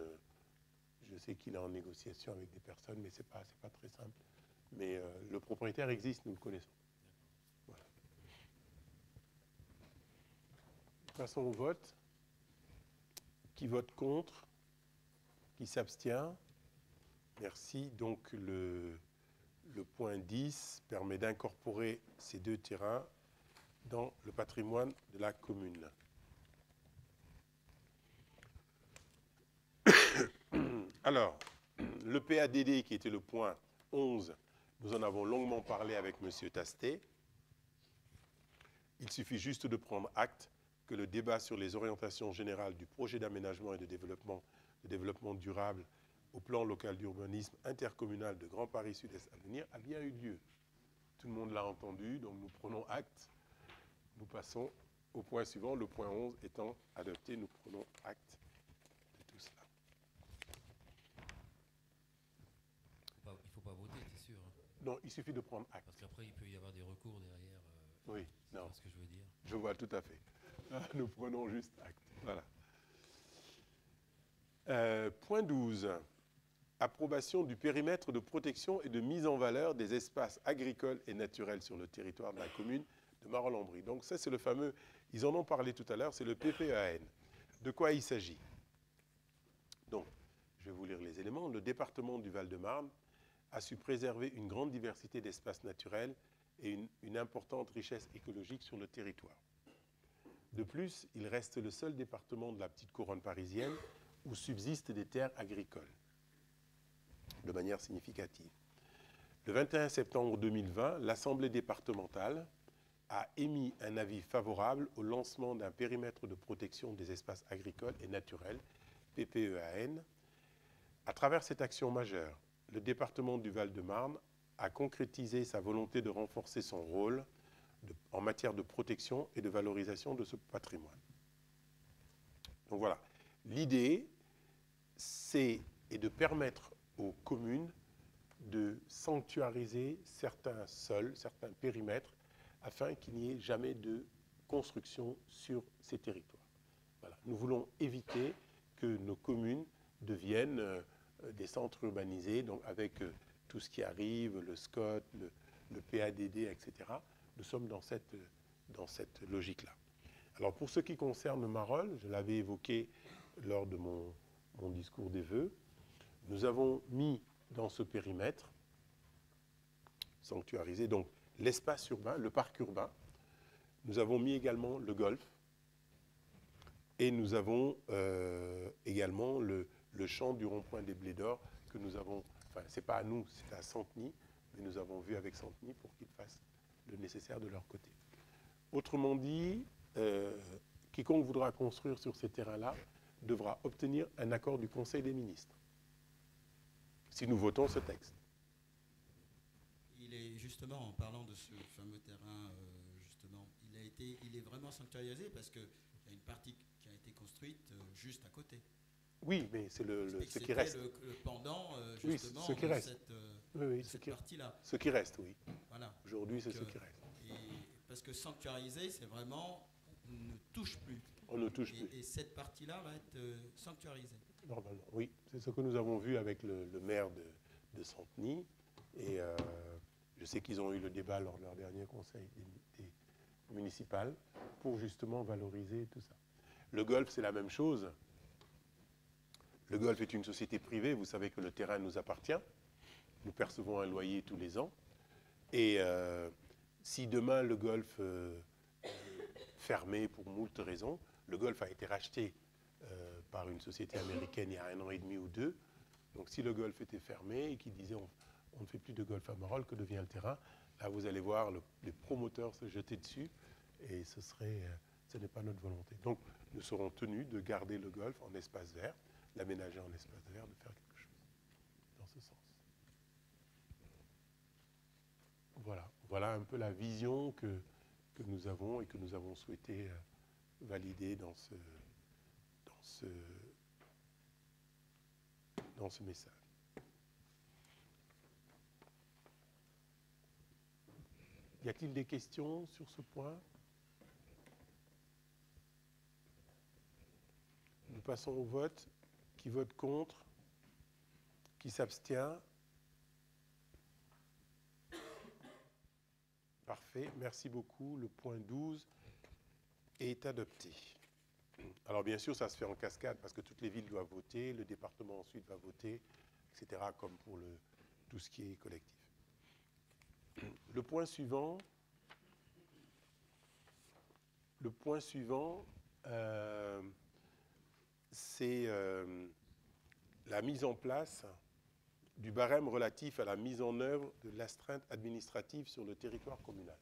Je sais qu'il est en négociation avec des personnes, mais ce n'est pas très simple. Mais le propriétaire existe, nous le connaissons. Voilà. Passons au vote. Qui vote contre? Qui s'abstient? Merci. Donc le point 10 permet d'incorporer ces deux terrains dans le patrimoine de la commune. Alors, le PADD qui était le point 11, nous en avons longuement parlé avec M. Tastet. Il suffit juste de prendre acte que le débat sur les orientations générales du projet d'aménagement et de développement durable au plan local d'urbanisme intercommunal de Grand Paris Sud-Est à venir a bien eu lieu. Tout le monde l'a entendu, donc nous prenons acte. Nous passons au point suivant, le point 11 étant adopté, nous prenons acte de tout cela. Il ne faut pas voter, c'est sûr. Hein. Non, il suffit de prendre acte. Parce qu'après, il peut y avoir des recours derrière. Oui, non. C'est ce que je veux dire. Je vois tout à fait. Nous prenons juste acte. Voilà. Point 12. Approbation du périmètre de protection et de mise en valeur des espaces agricoles et naturels sur le territoire de la commune de Marolles-en-Brie. Donc ça, c'est le fameux, ils en ont parlé tout à l'heure, c'est le PPEAN. De quoi il s'agit? Donc, je vais vous lire les éléments. Le département du Val-de-Marne a su préserver une grande diversité d'espaces naturels et une importante richesse écologique sur le territoire. De plus, il reste le seul département de la petite couronne parisienne où subsistent des terres agricoles de manière significative. Le 21 septembre 2020, l'Assemblée départementale a émis un avis favorable au lancement d'un périmètre de protection des espaces agricoles et naturels, PPEAN. À travers cette action majeure, le département du Val-de-Marne a concrétisé sa volonté de renforcer son rôle en matière de protection et de valorisation de ce patrimoine. Donc voilà, l'idée, c'est de permettre aux communes de sanctuariser certains sols, certains périmètres, afin qu'il n'y ait jamais de construction sur ces territoires. Voilà. Nous voulons éviter que nos communes deviennent des centres urbanisés, donc avec tout ce qui arrive, le SCOT, le PADD, etc. Nous sommes dans cette logique-là. Alors pour ce qui concerne Marolles, je l'avais évoqué lors de mon discours des vœux, nous avons mis dans ce périmètre sanctuarisé donc l'espace urbain, le parc urbain. Nous avons mis également le golf et nous avons également le champ du rond-point des Blés d'Or que nous avons, enfin c'est pas à nous, c'est à Santeny, mais nous avons vu avec Santeny pour qu'ils fassent le nécessaire de leur côté. Autrement dit, quiconque voudra construire sur ces terrains-là devra obtenir un accord du Conseil des ministres, si nous votons ce texte. Il est justement, en parlant de ce fameux terrain, justement, il est vraiment sanctuarisé parce qu'il y a une partie qui a été construite juste à côté. Oui, mais c'est ce qui reste. Le pendant, justement, oui, ce qui reste. Cette partie-là. Ce qui reste, oui. Voilà. Aujourd'hui, c'est ce qui reste. Parce que sanctuariser, c'est vraiment, on ne touche plus. On ne touche plus. Et cette partie-là va être sanctuarisée. Normalement, oui. C'est ce que nous avons vu avec le maire de Santeny. Et je sais qu'ils ont eu le débat lors de leur dernier conseil municipal pour justement valoriser tout ça. Le golf, c'est la même chose. Le golf est une société privée. Vous savez que le terrain nous appartient. Nous percevons un loyer tous les ans. Et si demain le golf fermé pour moult raisons. Le golf a été racheté par une société américaine il y a 1 an et demi ou 2. Donc si le golf était fermé et qu'ils disaient on ne fait plus de golf à Marolles, que devient le terrain? Là, vous allez voir les promoteurs se jeter dessus et ce n'est pas notre volonté. Donc nous serons tenus de garder le golf en espace vert, l'aménager en espace vert, de faire quelque chose dans ce sens. Voilà un peu la vision que nous avons et que nous avons souhaité valider dans ce message. Y a-t-il des questions sur ce point? Nous passons au vote. Qui vote contre? Qui s'abstient? Parfait, merci beaucoup. Le point 12 est adopté. Alors bien sûr, ça se fait en cascade parce que toutes les villes doivent voter, le département ensuite va voter, etc., comme pour tout ce qui est collectif. Le point suivant, c'est la mise en place du barème relatif à la mise en œuvre de l'astreinte administrative sur le territoire communal.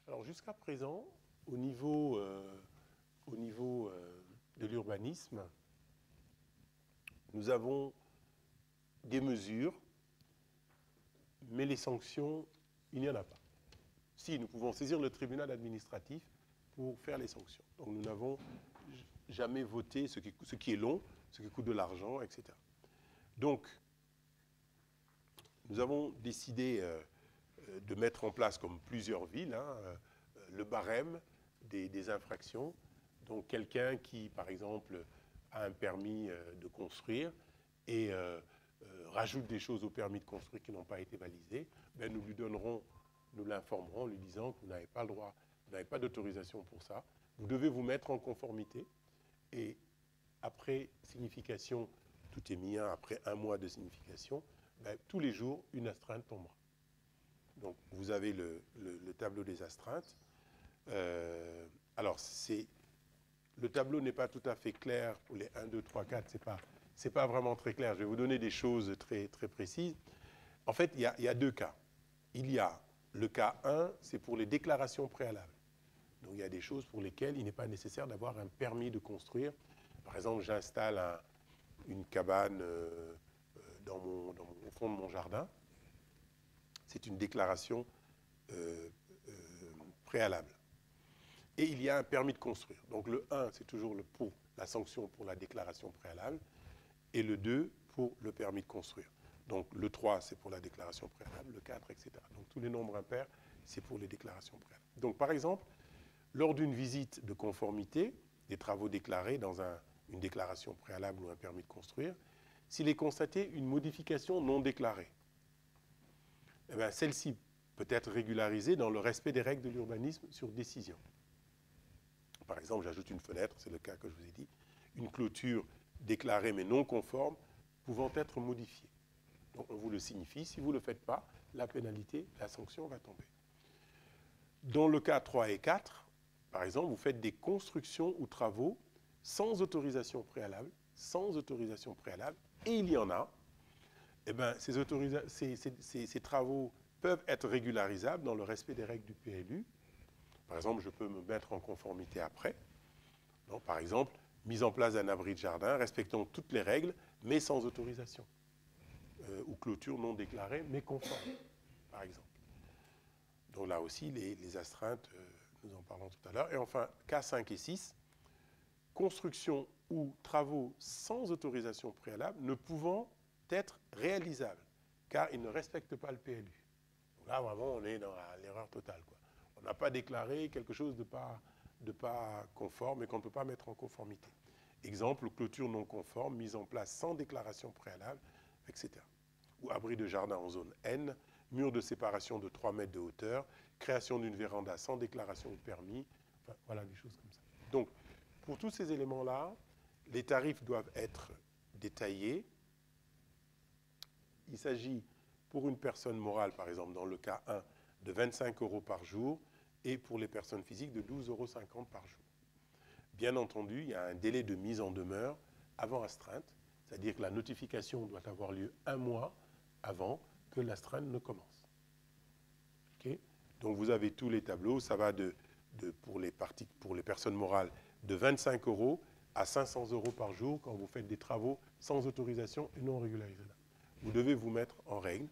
Alors jusqu'à présent, au niveau de l'urbanisme, nous avons des mesures, mais les sanctions, il n'y en a pas. Si, nous pouvons saisir le tribunal administratif pour faire les sanctions. Donc nous n'avons jamais voté ce qui est long, ce qui coûte de l'argent, etc. Donc, nous avons décidé de mettre en place, comme plusieurs villes, le barème des infractions. Donc quelqu'un qui, par exemple, a un permis de construire et rajoute des choses au permis de construire qui n'ont pas été balisées, ben nous l'informerons en lui disant que vous n'avez pas le droit, vous n'avez pas d'autorisation pour ça. Vous devez vous mettre en conformité et après signification, tout est mis, après 1 mois de signification, ben, tous les jours, une astreinte tombera. Donc, vous avez le tableau des astreintes. Alors, le tableau n'est pas tout à fait clair pour les 1, 2, 3, 4. C'est pas vraiment très clair. Je vais vous donner des choses très, très précises. En fait, il y a 2 cas. Il y a le cas 1, c'est pour les déclarations préalables. Donc, il y a des choses pour lesquelles il n'est pas nécessaire d'avoir un permis de construire. Par exemple, j'installe une cabane au fond de mon jardin. C'est une déclaration préalable. Et il y a un permis de construire. Donc le 1, c'est toujours pour la sanction pour la déclaration préalable, et le 2 pour le permis de construire. Donc le 3, c'est pour la déclaration préalable, le 4, etc. Donc tous les nombres impairs, c'est pour les déclarations préalables. Donc par exemple, lors d'une visite de conformité, des travaux déclarés dans une déclaration préalable ou un permis de construire, s'il est constaté une modification non déclarée, eh bien, celle-ci peut être régularisée dans le respect des règles de l'urbanisme sur décision. Par exemple, j'ajoute une fenêtre, c'est le cas que je vous ai dit, une clôture déclarée mais non conforme pouvant être modifiée. Donc on vous le signifie, si vous ne le faites pas, la pénalité, la sanction va tomber. Dans le cas 3 et 4, par exemple, vous faites des constructions ou travaux sans autorisation préalable, et il y en a, eh bien, ces travaux peuvent être régularisables dans le respect des règles du PLU. Par exemple, je peux me mettre en conformité après. Donc, par exemple, mise en place d'un abri de jardin, respectant toutes les règles, mais sans autorisation. Ou clôture non déclarée, mais conforme, par exemple. Donc là aussi, les astreintes, nous en parlons tout à l'heure. Et enfin, cas 5 et 6, construction ou travaux sans autorisation préalable ne pouvant être réalisables, car ils ne respectent pas le PLU. Donc là, vraiment, on est dans l'erreur totale, quoi. On n'a pas déclaré quelque chose de pas conforme et qu'on ne peut pas mettre en conformité. Exemple, clôture non conforme, mise en place sans déclaration préalable, etc. Ou abri de jardin en zone N, mur de séparation de 3 mètres de hauteur, création d'une véranda sans déclaration de permis, enfin, voilà, des choses comme ça. Donc, pour tous ces éléments-là, les tarifs doivent être détaillés. Il s'agit, pour une personne morale, par exemple, dans le cas 1, de 25 € par jour, et pour les personnes physiques de 12,50 € par jour. Bien entendu, il y a un délai de mise en demeure avant astreinte, c'est-à-dire que la notification doit avoir lieu 1 mois avant que l'astreinte ne commence. Okay? Donc vous avez tous les tableaux, ça va pour les personnes morales de 25 € à 500 € par jour quand vous faites des travaux sans autorisation et non régularisés. Vous devez vous mettre en règle.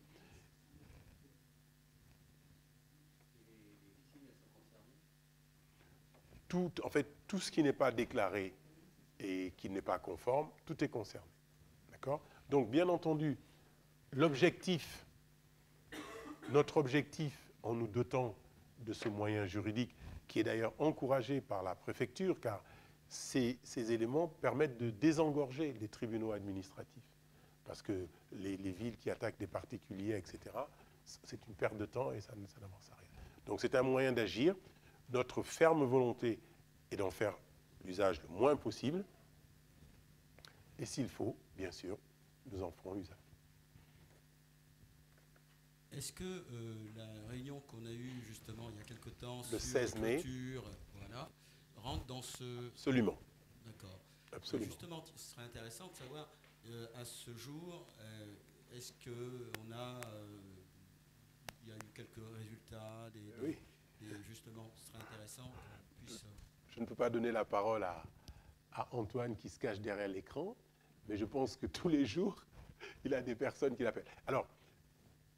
En fait, tout ce qui n'est pas déclaré et qui n'est pas conforme, tout est concerné. D'accord? Donc, bien entendu, notre objectif en nous dotant de ce moyen juridique, qui est d'ailleurs encouragé par la préfecture, car ces éléments permettent de désengorger les tribunaux administratifs. Parce que les villes qui attaquent des particuliers, etc., c'est une perte de temps et ça n'avance à rien. Donc c'est un moyen d'agir. Notre ferme volonté est d'en faire l'usage le moins possible. Et s'il faut, bien sûr, nous en ferons usage. Est-ce que la réunion qu'on a eue justement il y a quelque temps le sur 16 mai, la culture, voilà, rentre dans ce... Absolument. D'accord. Absolument. Justement, ce serait intéressant de savoir, à ce jour, est-ce qu'on a... il y a eu quelques résultats, oui. Justement, ce serait intéressant qu'on puisse... Je ne peux pas donner la parole à Antoine qui se cache derrière l'écran, mais je pense que tous les jours, il a des personnes qui l'appellent. Alors,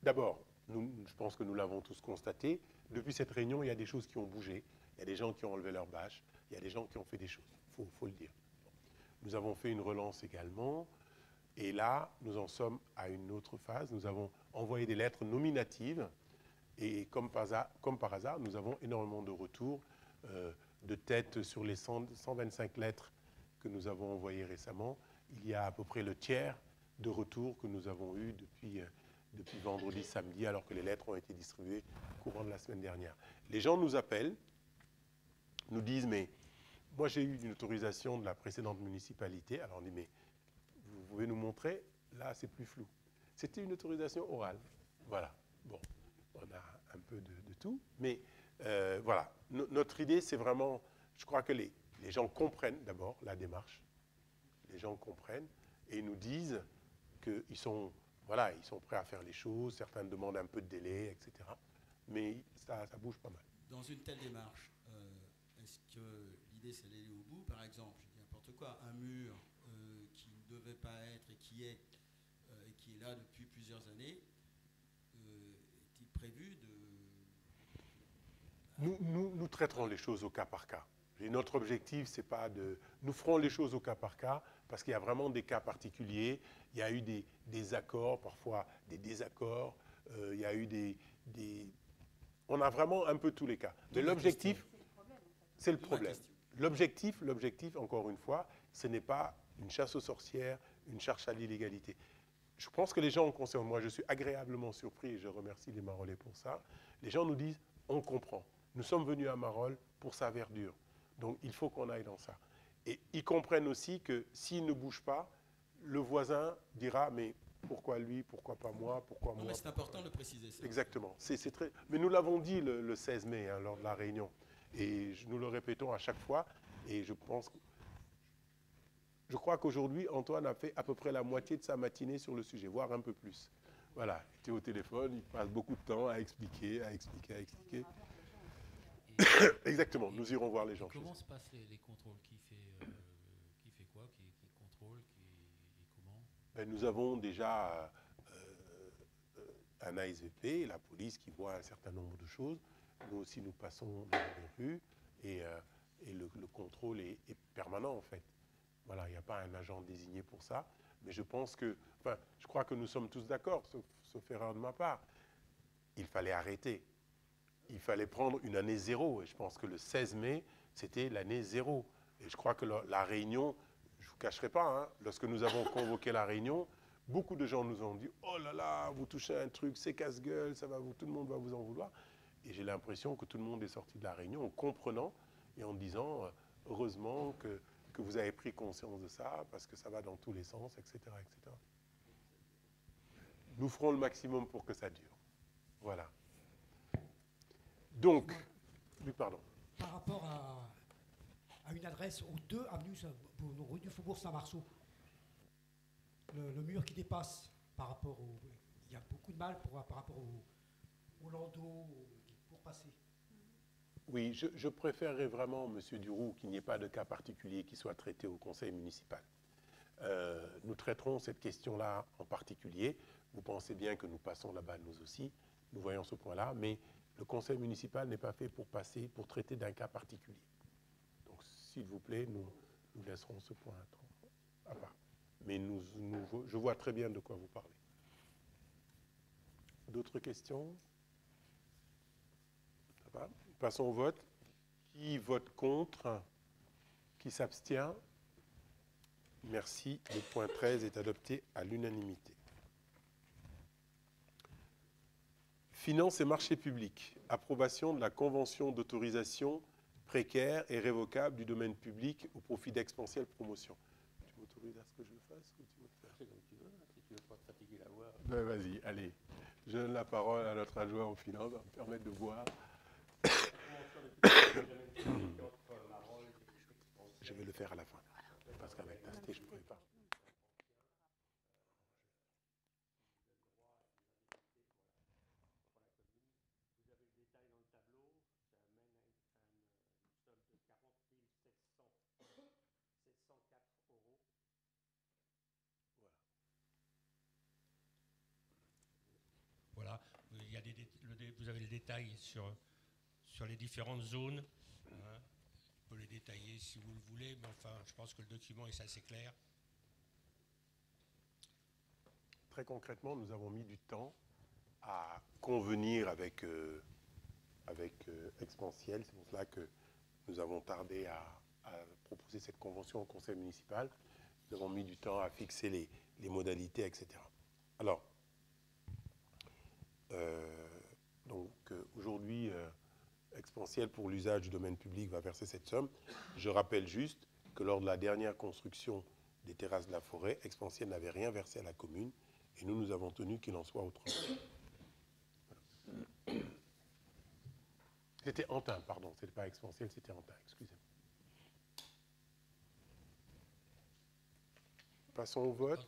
d'abord, je pense que nous l'avons tous constaté, depuis cette réunion, il y a des choses qui ont bougé, il y a des gens qui ont enlevé leur bâche, il y a des gens qui ont fait des choses, il faut le dire. Nous avons fait une relance également, et là, nous en sommes à une autre phase. Nous avons envoyé des lettres nominatives, et comme par hasard, nous avons énormément de retours de tête sur les 125 lettres que nous avons envoyées récemment. Il y a à peu près le tiers de retours que nous avons eus depuis vendredi, samedi, alors que les lettres ont été distribuées au courant de la semaine dernière. Les gens nous appellent, nous disent, mais moi j'ai eu une autorisation de la précédente municipalité. Alors on dit, mais vous pouvez nous montrer? Là, c'est plus flou. C'était une autorisation orale. Voilà. Bon, on a un peu de tout. Mais voilà, notre idée, c'est vraiment, je crois que les gens comprennent d'abord la démarche. Les gens comprennent et nous disent qu'ils sont... Voilà, ils sont prêts à faire les choses, certains demandent un peu de délai, etc. Mais ça bouge pas mal. Dans une telle démarche, est-ce que l'idée c'est d'aller au bout? Par exemple, je dis n'importe quoi, un mur qui ne devait pas être et qui est là depuis plusieurs années, est-il prévu de... Nous traiterons les choses au cas par cas. Et notre objectif, c'est pas de... Nous ferons les choses au cas par cas, parce qu'il y a vraiment des cas particuliers. Il y a eu des accords, parfois des désaccords. Il y a eu On a vraiment un peu tous les cas. Mais l'objectif, c'est le problème. L'objectif, encore une fois, ce n'est pas une chasse aux sorcières, une chasse à l'illégalité. Je pense que les gens concernés, moi je suis agréablement surpris, et je remercie les Marolais pour ça. Les gens nous disent, on comprend. Nous sommes venus à Marolles pour sa verdure. Donc il faut qu'on aille dans ça. Et ils comprennent aussi que s'ils ne bougent pas, le voisin dira, mais pourquoi lui, pourquoi pas moi, pourquoi moi? Non, mais c'est important de préciser ça. Exactement. C'est très... Mais nous l'avons dit le 16 mai, hein, lors de la réunion. Et nous le répétons à chaque fois. Et je crois qu'aujourd'hui, Antoine a fait à peu près la moitié de sa matinée sur le sujet, voire un peu plus. Voilà, il était au téléphone, il passe beaucoup de temps à expliquer. Exactement, nous irons voir les gens. Comment se passent les contrôles? Qui fait quoi? Qui contrôle? Et comment? Ben, nous avons déjà un ASVP, la police qui voit un certain nombre de choses. Nous aussi, nous passons dans les rues et le contrôle est permanent, en fait. Voilà, il n'y a pas un agent désigné pour ça. Mais je pense que, enfin, je crois que nous sommes tous d'accord, sauf erreur de ma part. Il fallait arrêter. Il fallait prendre une année zéro. Et je pense que le 16 mai, c'était l'année zéro. Et je crois que la réunion, je ne vous cacherai pas, hein, lorsque nous avons convoqué la réunion, beaucoup de gens nous ont dit « Oh là là, vous touchez un truc, c'est casse-gueule, tout le monde va vous en vouloir. » Et j'ai l'impression que tout le monde est sorti de la réunion en comprenant et en disant « Heureusement que vous avez pris conscience de ça, parce que ça va dans tous les sens, etc. etc. » Nous ferons le maximum pour que ça dure. Voilà. Donc, Oui, pardon. Par rapport à une adresse aux 2 avenues rue du Faubourg Saint-Marceau, le mur qui dépasse par rapport au... Il y a beaucoup de mal par rapport au landau pour passer. Oui, je préférerais vraiment, Monsieur Duroux, qu'il n'y ait pas de cas particulier qui soit traité au conseil municipal. Nous traiterons cette question-là en particulier. Vous pensez bien que nous passons là-bas nous aussi. Nous voyons ce point-là, mais le conseil municipal n'est pas fait pour traiter d'un cas particulier. Donc, s'il vous plaît, nous laisserons ce point à part. Mais je vois très bien de quoi vous parlez. D'autres questions? Ça va? Passons au vote. Qui vote contre? Qui s'abstient? Merci. Le point 13 est adopté à l'unanimité. Finances et marchés publics. Approbation de la convention d'autorisation précaire et révocable du domaine public au profit d'Expansiel Promotion. Tu m'autorises à ce que je le fasse ou tu veux le faire? C'est comme tu veux, hein, si tu veux pas te fatiguer la voix. Ben, vas-y, allez. Je donne la parole à notre adjoint aux finances, va me permettre de voir. Je vais le faire à la fin, parce qu'avec Tasté, je ne pourrais pas. Vous avez le détail dans le tableau, ça amène à une somme de 40 704 euros. Voilà, il y a vous avez le détail sur les différentes zones. Hein. Je peux les détailler si vous le voulez, mais enfin, je pense que le document est assez clair. Très concrètement, nous avons mis du temps à convenir avec Expansiel. C'est pour cela que nous avons tardé à proposer cette convention au conseil municipal. Nous avons mis du temps à fixer les modalités, etc. Alors, aujourd'hui, Expansiel, pour l'usage du domaine public, va verser cette somme. Je rappelle juste que lors de la dernière construction des terrasses de la forêt, Expansiel n'avait rien versé à la commune et nous avons tenu qu'il en soit autrement. C'était Antin, pardon, c'était pas Expansiel, c'était Antin, excusez-moi. Passons au vote.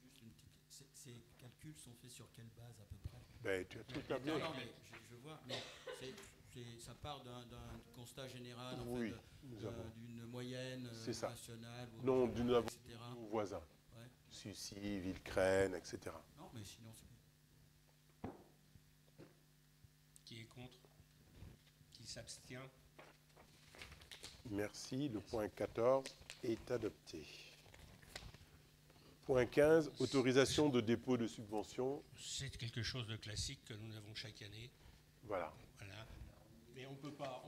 Juste une petite... Ces calculs sont faits sur quelle base à peu près? Ben, tu as tout tablé. Non, mais je vois, mais ça part d'un constat général, en Oui, fait, d'une moyenne nationale, non, d'une etc. voisin. Ouais. Sucy, Villecrène, etc. Non, mais sinon, c'est bien. Qui est contre? Qui s'abstient? Merci. Le point 14 est adopté. Point 15, autorisation de dépôt de subventions. C'est quelque chose de classique que nous avons chaque année. Voilà. Voilà. Mais on ne peut pas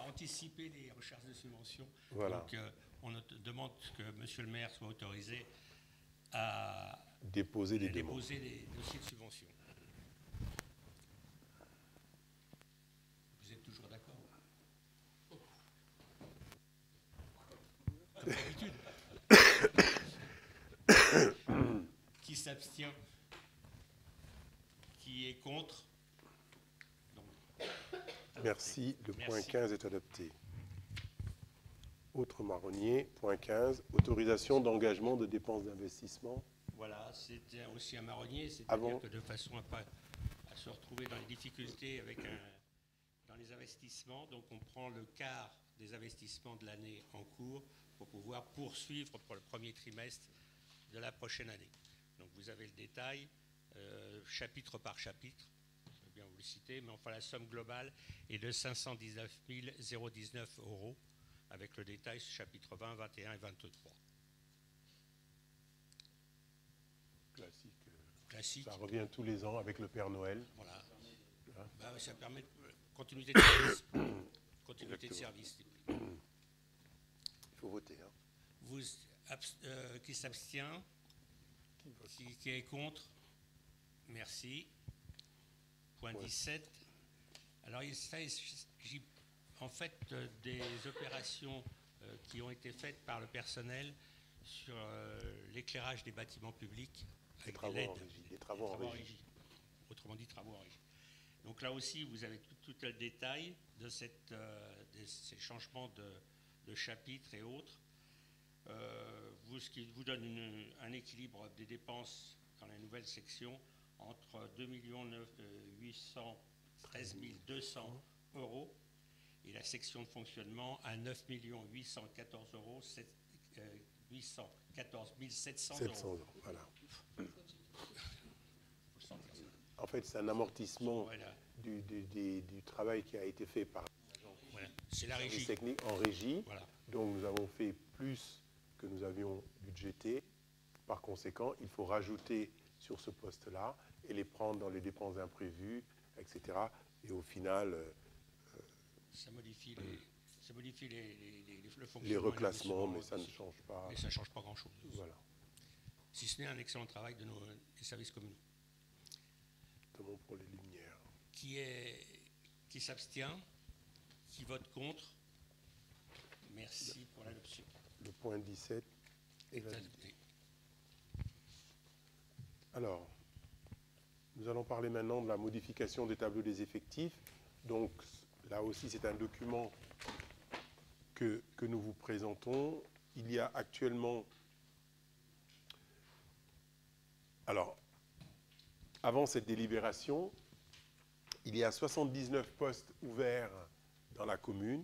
anticiper les recherches de subventions. Voilà. Donc, on demande que M. le maire soit autorisé à Déposer des dossiers de subvention. Vous êtes toujours d'accord? Comme d'habitude. Qui s'abstient? Qui est contre? Donc, Merci. Le point Merci. 15 est adopté. Autre marronnier. Point 15, autorisation d'engagement de dépenses d'investissement. voilà, c'était aussi un marronnier, c'est-à-dire que de façon à se retrouver dans les difficultés dans les investissements, donc on prend le quart des investissements de l'année en cours pour pouvoir poursuivre pour le premier trimestre de la prochaine année. Donc vous avez le détail, chapitre par chapitre, je vais bien vous le citer, mais enfin la somme globale est de 519 019 euros, avec le détail chapitre 20, 21 et 23. Classique. Ça revient tous les ans avec le Père Noël. Voilà. Hein? Bah, ça permet de continuité de service. Continuité de service. Il faut voter. Hein. Qui s'abstient? Qui est contre? Merci. Point 17. Alors, il s'agit en fait des opérations qui ont été faites par le personnel sur l'éclairage des bâtiments publics. Des travaux en régie. Autrement dit, travaux en régie. Donc là aussi, vous avez tout le détail de ces changements de chapitres et autres. Ce qui vous donne un équilibre des dépenses dans la nouvelle section entre 2 813 200 euros et la section de fonctionnement à 9 814 euros, 814 700 euros. Voilà. En fait, c'est un amortissement du travail qui a été fait par c'est la régie technique en régie. Voilà. Donc nous avons fait plus que nous avions budgété. Par conséquent, il faut rajouter sur ce poste-là et les prendre dans les dépenses imprévues, etc. Et au final, ça modifie le fonctionnement. Les reclassements, mais ça ne change pas. Mais ça ne change pas grand-chose. Voilà. Si ce n'est un excellent travail des services communaux. Notamment pour les lumières. Qui s'abstient, qui vote contre. Merci pour l'adoption. Le point 17 est adopté. Alors, nous allons parler maintenant de la modification des tableaux des effectifs. Donc, là aussi, c'est un document que nous vous présentons. Il y a actuellement... Alors, avant cette délibération, il y a 79 postes ouverts dans la commune,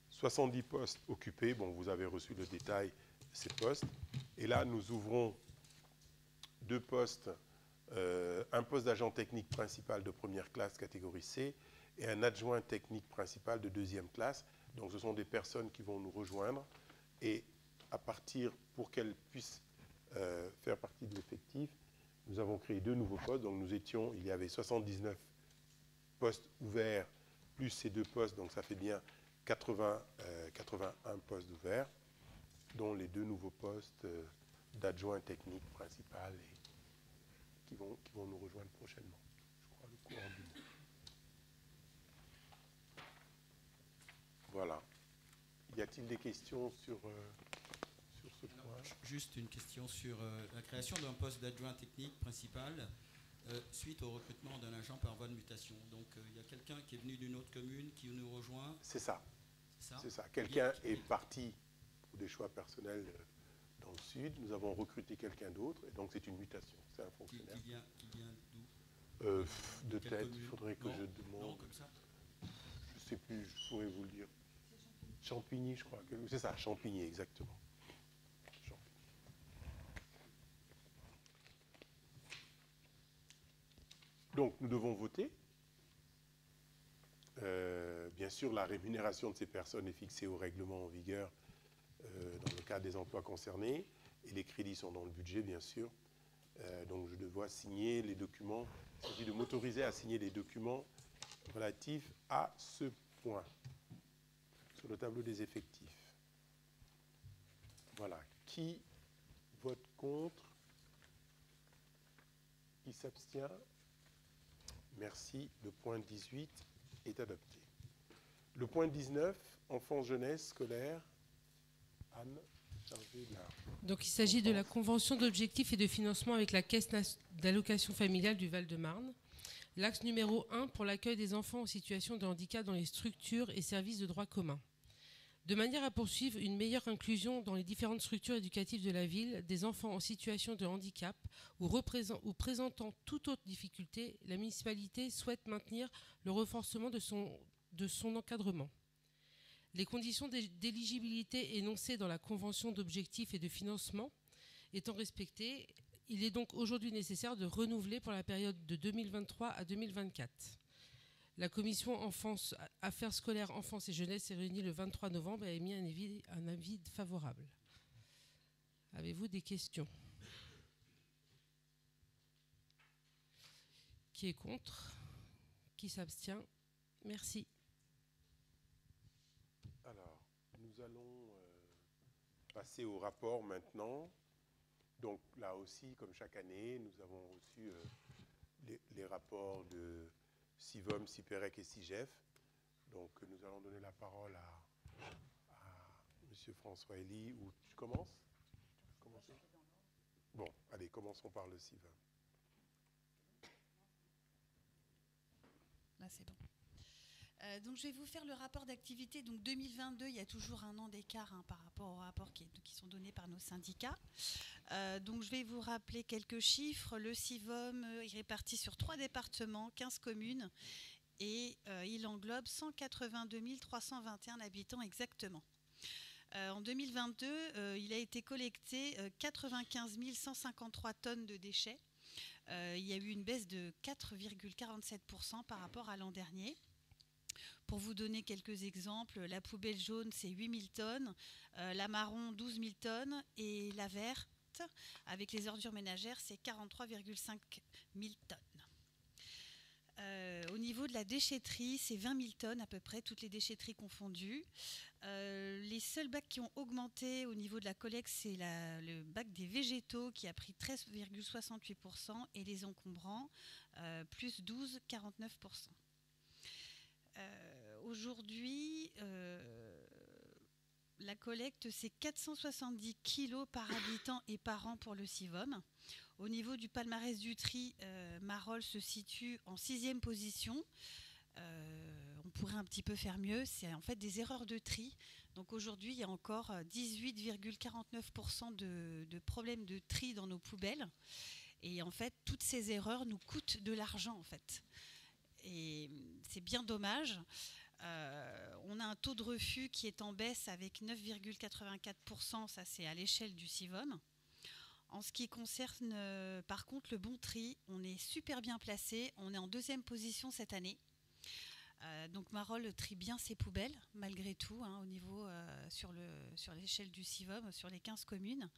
70 postes occupés. Bon, vous avez reçu le détail de ces postes. Et là, nous ouvrons 2 postes, un poste d'agent technique principal de première classe catégorie C et un adjoint technique principal de 2e classe. Donc ce sont des personnes qui vont nous rejoindre et à partir, pour qu'elles puissent faire partie de l'effectif, nous avons créé 2 nouveaux postes. Donc il y avait 79 postes ouverts plus ces 2 postes, donc ça fait bien 81 postes ouverts, dont les 2 nouveaux postes d'adjoint technique principal et qui vont nous rejoindre prochainement, je crois, le courant du mois. Voilà. Y a-t-il des questions sur ce point? Juste une question sur la création d'un poste d'adjoint technique principal suite au recrutement d'un agent par voie de mutation. Donc il y a quelqu'un qui est venu d'une autre commune qui nous rejoint. C'est ça. C'est ça. Quelqu'un est parti pour des choix personnels dans le sud. Nous avons recruté quelqu'un d'autre et donc c'est une mutation. C'est un fonctionnaire. Qui vient d'où? De tête, il faudrait que je demande. Non, comme ça. Je ne sais plus, je pourrais vous le dire. Champigny, je crois. C'est ça, Champigny, exactement. Champigny. Donc, nous devons voter. Bien sûr, la rémunération de ces personnes est fixée au règlement en vigueur dans le cadre des emplois concernés. Et les crédits sont dans le budget, bien sûr. Donc, je dois signer les documents. Il s'agit de m'autoriser à signer les documents relatifs à ce point sur le tableau des effectifs. Voilà. Qui vote contre? Qui s'abstient? Merci. Le point 18 est adopté. Le point 19, enfance, jeunesse, scolaire. Anne, chargée de la... Donc il s'agit de la convention d'objectifs et de financement avec la Caisse d'allocation familiale du Val-de-Marne. L'axe numéro 1 pour l'accueil des enfants en situation de handicap dans les structures et services de droit commun. De manière à poursuivre une meilleure inclusion dans les différentes structures éducatives de la ville des enfants en situation de handicap ou présentant toute autre difficulté, la municipalité souhaite maintenir le renforcement de son encadrement. Les conditions d'éligibilité énoncées dans la convention d'objectifs et de financement étant respectées, il est donc aujourd'hui nécessaire de renouveler pour la période de 2023 à 2024. La commission enfance, affaires scolaires, enfance et jeunesse s'est réunie le 23 novembre et a émis un avis favorable. Avez-vous des questions? Qui est contre? Qui s'abstient? Merci. Alors, nous allons passer au rapport maintenant. Donc là aussi, comme chaque année, nous avons reçu les rapports de Sivom, Siperec et Sigef. Donc nous allons donner la parole à M. François Elie. Ou tu commences? Tu peux commencer? Bon, allez, commençons par le Sivom. là c'est bon. Donc je vais vous faire le rapport d'activité. Donc 2022, il y a toujours un an d'écart par rapport aux rapports qui sont donnés par nos syndicats. Donc je vais vous rappeler quelques chiffres. Le CIVOM est réparti sur 3 départements, 15 communes, et il englobe 182 321 habitants exactement. En 2022, il a été collecté 95 153 tonnes de déchets. Il y a eu une baisse de 4,47% par rapport à l'an dernier. Pour vous donner quelques exemples, la poubelle jaune, c'est 8 000 tonnes, la marron, 12 000 tonnes, et la verte, avec les ordures ménagères, c'est 43,5 000 tonnes. Au niveau de la déchetterie, c'est 20 000 tonnes à peu près, toutes les déchetteries confondues. Les seuls bacs qui ont augmenté au niveau de la collecte, c'est le bac des végétaux qui a pris 13,68% et les encombrants, plus 12,49%. Aujourd'hui, la collecte, c'est 470 kilos par habitant et par an pour le CIVOM. Au niveau du palmarès du tri, Marolles se situe en 6e position. On pourrait un petit peu faire mieux, c'est en fait des erreurs de tri. Donc aujourd'hui, il y a encore 18,49% de problèmes de tri dans nos poubelles. Et en fait, toutes ces erreurs nous coûtent de l'argent en fait. Et c'est bien dommage. On a un taux de refus qui est en baisse avec 9,84%, ça c'est à l'échelle du CIVOM. En ce qui concerne par contre le bon tri, on est super bien placé, on est en 2e position cette année. Donc Marolles trie bien ses poubelles malgré tout, au niveau sur l'échelle du CIVOM, sur les 15 communes.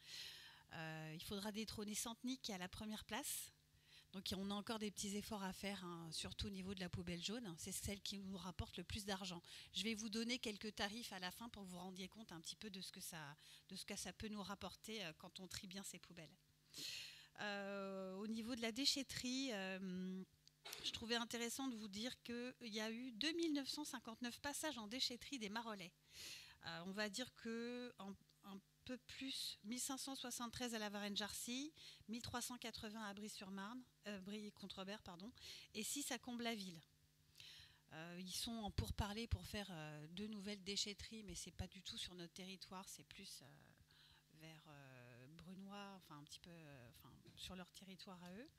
Il faudra détrôner Santeny qui est à la première place. Donc on a encore des petits efforts à faire, surtout au niveau de la poubelle jaune. C'est celle qui nous rapporte le plus d'argent. Je vais vous donner quelques tarifs à la fin pour que vous rendiez compte un petit peu de ce que ça peut nous rapporter quand on trie bien ces poubelles. Au niveau de la déchetterie, je trouvais intéressant de vous dire qu'il y a eu 2959 passages en déchetterie des Marolais. On va dire qu'un peu plus, 1573 à la Varenne-Jarcy, 1380 à Brie-sur-Marne, Brie-Contrebert, pardon, et 6 à Comble-la-Ville. Ils sont en pourparlers pour faire 2 nouvelles déchetteries, mais c'est pas du tout sur notre territoire, c'est plus vers Brunois, enfin un petit peu sur leur territoire à eux.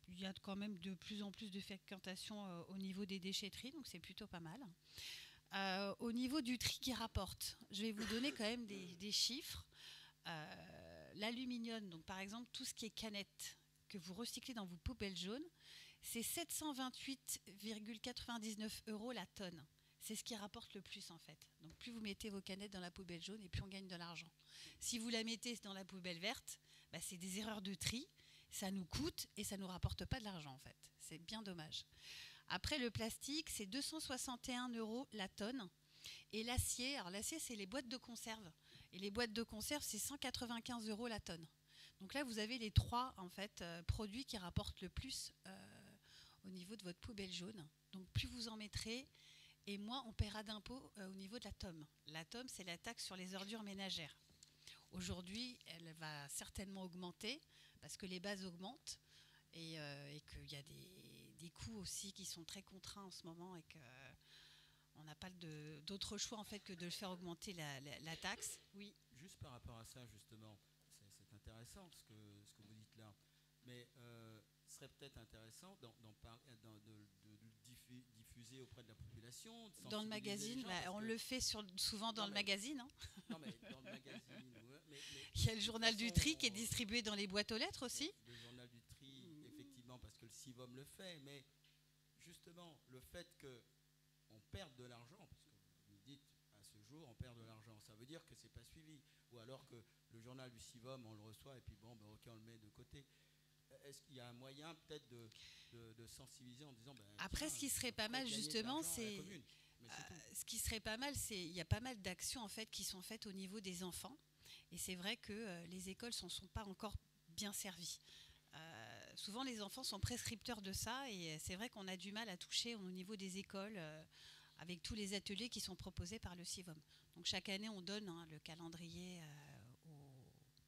Il y a quand même de plus en plus de fréquentation au niveau des déchetteries, donc c'est plutôt pas mal. Au niveau du tri qui rapporte, je vais vous donner quand même des chiffres. L'aluminium, donc par exemple tout ce qui est canettes que vous recyclez dans vos poubelles jaunes, c'est 728,99 € la tonne. C'est ce qui rapporte le plus en fait. Donc plus vous mettez vos canettes dans la poubelle jaune et plus on gagne de l'argent. Si vous la mettez dans la poubelle verte, c'est des erreurs de tri, ça nous coûte et ça ne nous rapporte pas de l'argent en fait. C'est bien dommage. Après, le plastique, c'est 261 € la tonne. Et l'acier, alors l'acier, c'est les boîtes de conserve. Et les boîtes de conserve, c'est 195 € la tonne. Donc là, vous avez les 3 en fait, produits qui rapportent le plus au niveau de votre poubelle jaune. Donc plus vous en mettrez, et moins on paiera d'impôts au niveau de la TOM. La TOM, c'est la taxe sur les ordures ménagères. Aujourd'hui, elle va certainement augmenter parce que les bases augmentent. Et qu'il y a des coûts aussi qui sont très contraints en ce moment et qu'on n'a pas d'autre choix en fait que de le faire augmenter la taxe. Oui. Juste par rapport à ça, justement, c'est intéressant ce que vous dites là, mais ce serait peut-être intéressant de le diffuser auprès de la population. Dans le magazine, on le fait souvent dans le magazine. Hein. Non, mais dans le magazine. Il y a le journal du tri qui est distribué dans les boîtes aux lettres aussi. Le journal du tri, effectivement, parce que le CIVOM le fait, mais justement, le fait qu'on perde de l'argent, parce que vous dites à ce jour, on perd de l'argent, ça veut dire que c'est pas suivi. Ou alors que le journal du CIVOM, on le reçoit et puis bon, ok, on le met de côté. Est-ce qu'il y a un moyen peut-être de sensibiliser en disant... Après, ce qui serait pas mal justement, c'est... ce qui serait pas mal, c'est il y a pas mal d'actions en fait qui sont faites au niveau des enfants. Et c'est vrai que les écoles ne sont pas encore bien servies. Souvent, les enfants sont prescripteurs de ça et c'est vrai qu'on a du mal à toucher au niveau des écoles avec tous les ateliers qui sont proposés par le CIVOM. Donc chaque année, on donne le calendrier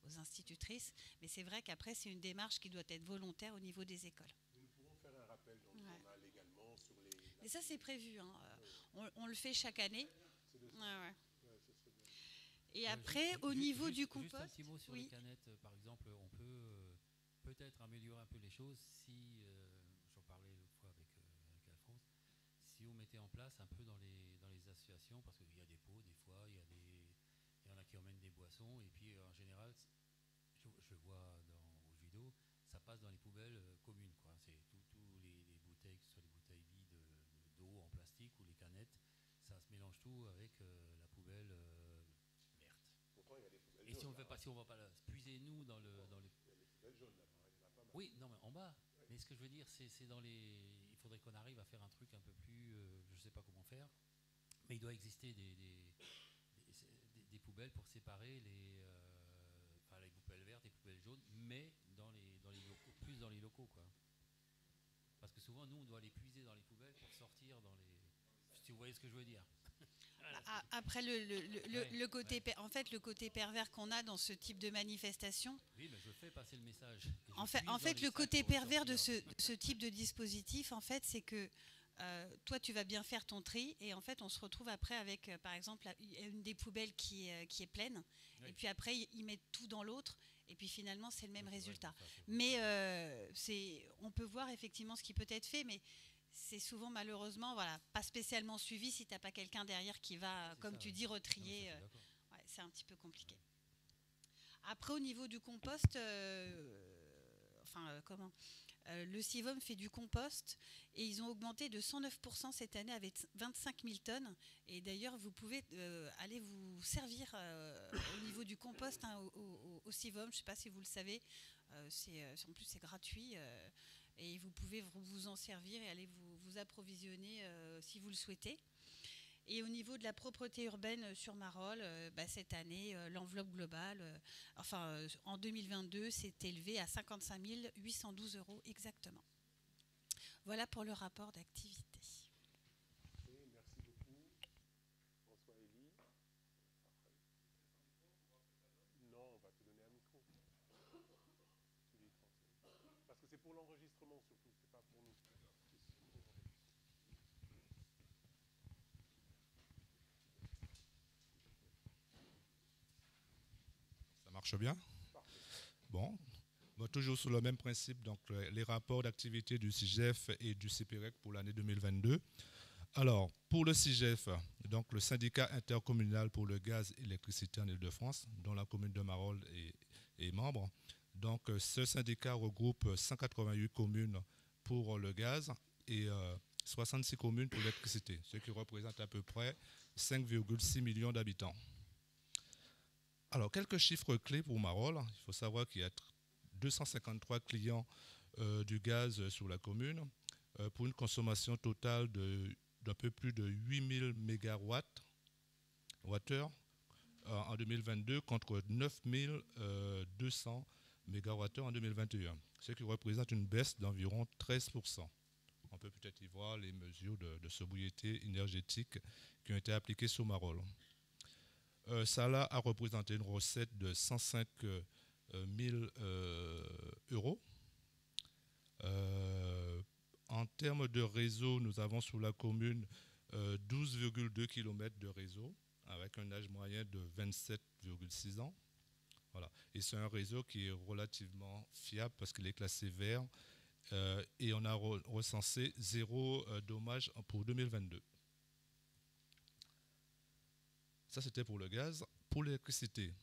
aux institutrices, mais c'est vrai qu'après, c'est une démarche qui doit être volontaire au niveau des écoles. Nous pourrons faire un rappel poubelles dont on a légalement sur les... Et ça, c'est prévu. Hein. On le fait chaque année. Et après, au niveau du compost... Juste un petit mot sur les canettes. Par exemple, on peut peut-être améliorer un peu les choses si, j'en parlais l'autre fois avec Alphonse, si on mettait en place un peu dans les associations, parce qu'il y a des pots, des fois, il y en a qui emmènent des boissons, et puis en général, je vois au judo, ça passe dans les poubelles communes, quoi. C'est tous les bouteilles, que ce soit des bouteilles vides d'eau en plastique ou les canettes, ça se mélange tout avec la poubelle verte. Pourtant, il y a des poubelles et jaunes, si on ne le fait pas, si on ne va pas puiser nous dans les... Il y a des poubelles jaunes là-bas, il y en a pas mal. Oui, non, mais en bas. Oui. Mais ce que je veux dire, c'est dans les... Il faudrait qu'on arrive à faire un truc un peu plus... je ne sais pas comment faire, mais il doit exister des poubelles pour séparer les poubelles vertes et les poubelles jaunes, mais dans les locaux, plus dans les locaux, quoi. Parce que souvent, nous, on doit les puiser dans les poubelles pour sortir dans les... Si vous voyez ce que je veux dire. Après, le côté, en fait, le côté pervers qu'on a dans ce type de manifestation. Oui, mais je fais passer le message. En fait, le côté pervers de ce type de dispositif, en fait, c'est que toi, tu vas bien faire ton tri, et en fait, on se retrouve après avec, par exemple, une des poubelles qui est pleine, oui. Et puis après, ils mettent tout dans l'autre, et puis finalement, c'est le même résultat. Mais on peut voir effectivement ce qui peut être fait, mais c'est souvent malheureusement pas spécialement suivi si tu n'as pas quelqu'un derrière qui va, comme tu dis, retrier. C'est un petit peu compliqué. Après, au niveau du compost, le CIVOM fait du compost et ils ont augmenté de 109% cette année avec 25 000 tonnes. Et d'ailleurs, vous pouvez aller vous servir au niveau du compost au CIVOM. Je ne sais pas si vous le savez. En plus, c'est gratuit. Et vous pouvez vous en servir et aller vous approvisionner si vous le souhaitez. Et au niveau de la propreté urbaine sur Marolles, cette année, l'enveloppe globale, en 2022, s'est élevée à 55 812 € exactement. Voilà pour le rapport d'activité. Okay, merci beaucoup. François Elie. Non, on va te donner un micro. Parce que c'est pour l'enregistrement surtout, c'est pas pour nous. Ça marche bien? Bon, toujours sur le même principe, donc les rapports d'activité du CIGEF et du CIPEREC pour l'année 2022. Alors, pour le CIGEF, donc le syndicat intercommunal pour le gaz et l'électricité en Île-de-France, dont la commune de Marolles est membre. Donc, ce syndicat regroupe 188 communes pour le gaz et 66 communes pour l'électricité, ce qui représente à peu près 5,6 millions d'habitants. Alors, quelques chiffres clés pour Marolles. Il faut savoir qu'il y a 253 clients du gaz sur la commune pour une consommation totale d'un peu plus de 8000 mégawattheures en 2022 contre 9200 mégawattheures en 2021, ce qui représente une baisse d'environ 13%. On peut peut-être y voir les mesures de sobriété énergétique qui ont été appliquées sur Marolles. Ça a représenté une recette de 105 000 €. En termes de réseau, nous avons sur la commune 12,2 km de réseau avec un âge moyen de 27,6 ans. Voilà. Et c'est un réseau qui est relativement fiable parce qu'il est classé vert et on a recensé 0 dommage pour 2022. Ça, c'était pour le gaz. Pour l'électricité,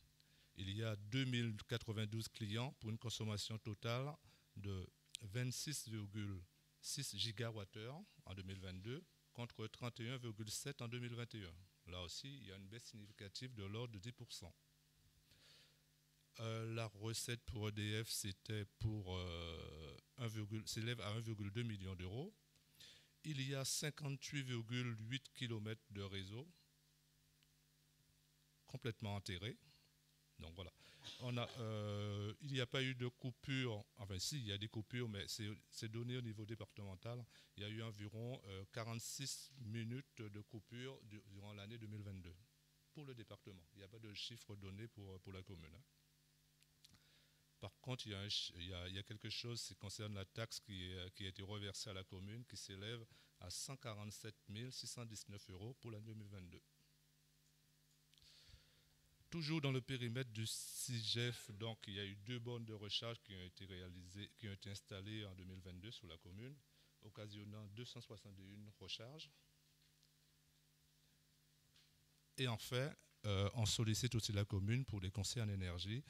il y a 2092 clients pour une consommation totale de 26,6 gigawattheures en 2022 contre 31,7 en 2021. Là aussi, il y a une baisse significative de l'ordre de 10%. La recette pour EDF s'élève à 1,2 million d'euros. Il y a 58,8 km de réseau complètement enterré. Donc voilà. Il n'y a pas eu de coupure, enfin si, il y a des coupures, mais c'est donné au niveau départemental. Il y a eu environ 46 minutes de coupure durant l'année 2022 pour le département. Il n'y a pas de chiffre donné pour la commune. Par contre, il y a quelque chose qui concerne la taxe qui a été reversée à la commune, qui s'élève à 147 619 € pour l'année 2022. Toujours dans le périmètre du CIGEF, donc, il y a eu 2 bornes de recharge qui ont été installées en 2022 sur la commune, occasionnant 261 recharges. Et enfin, on sollicite aussi la commune pour des conseils en énergie,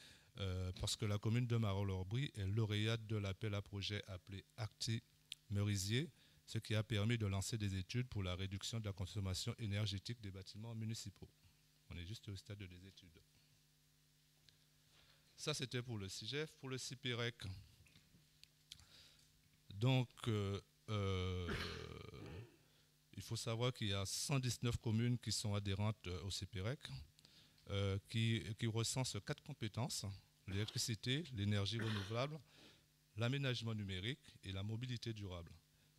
parce que la commune de Marolles-Aubry est lauréate de l'appel à projet appelé Acti-Merisier, ce qui a permis de lancer des études pour la réduction de la consommation énergétique des bâtiments municipaux. On est juste au stade des études. Ça, c'était pour le CIGEF. Pour le CIPEREC, donc, il faut savoir qu'il y a 119 communes qui sont adhérentes au CIPEREC, qui recensent 4 compétences: l'électricité, l'énergie renouvelable, l'aménagement numérique et la mobilité durable.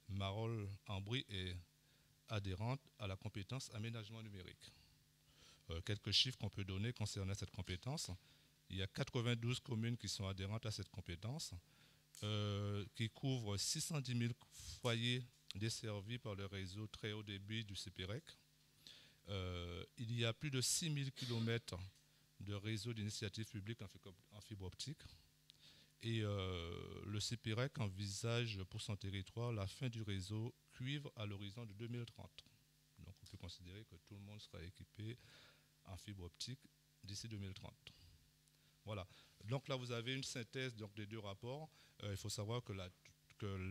Marolles-Aubry est adhérente à la compétence aménagement numérique. Quelques chiffres qu'on peut donner concernant cette compétence. Il y a 92 communes qui sont adhérentes à cette compétence, qui couvrent 610 000 foyers desservis par le réseau très haut débit du CIPEREC. Il y a plus de 6 000 km de réseau d'initiatives publiques en fibre optique. Et le CIPEREC envisage pour son territoire la fin du réseau cuivre à l'horizon de 2030. Donc on peut considérer que tout le monde sera équipé en fibre optique d'ici 2030. Voilà. Donc là, vous avez une synthèse donc, des 2 rapports. Il faut savoir que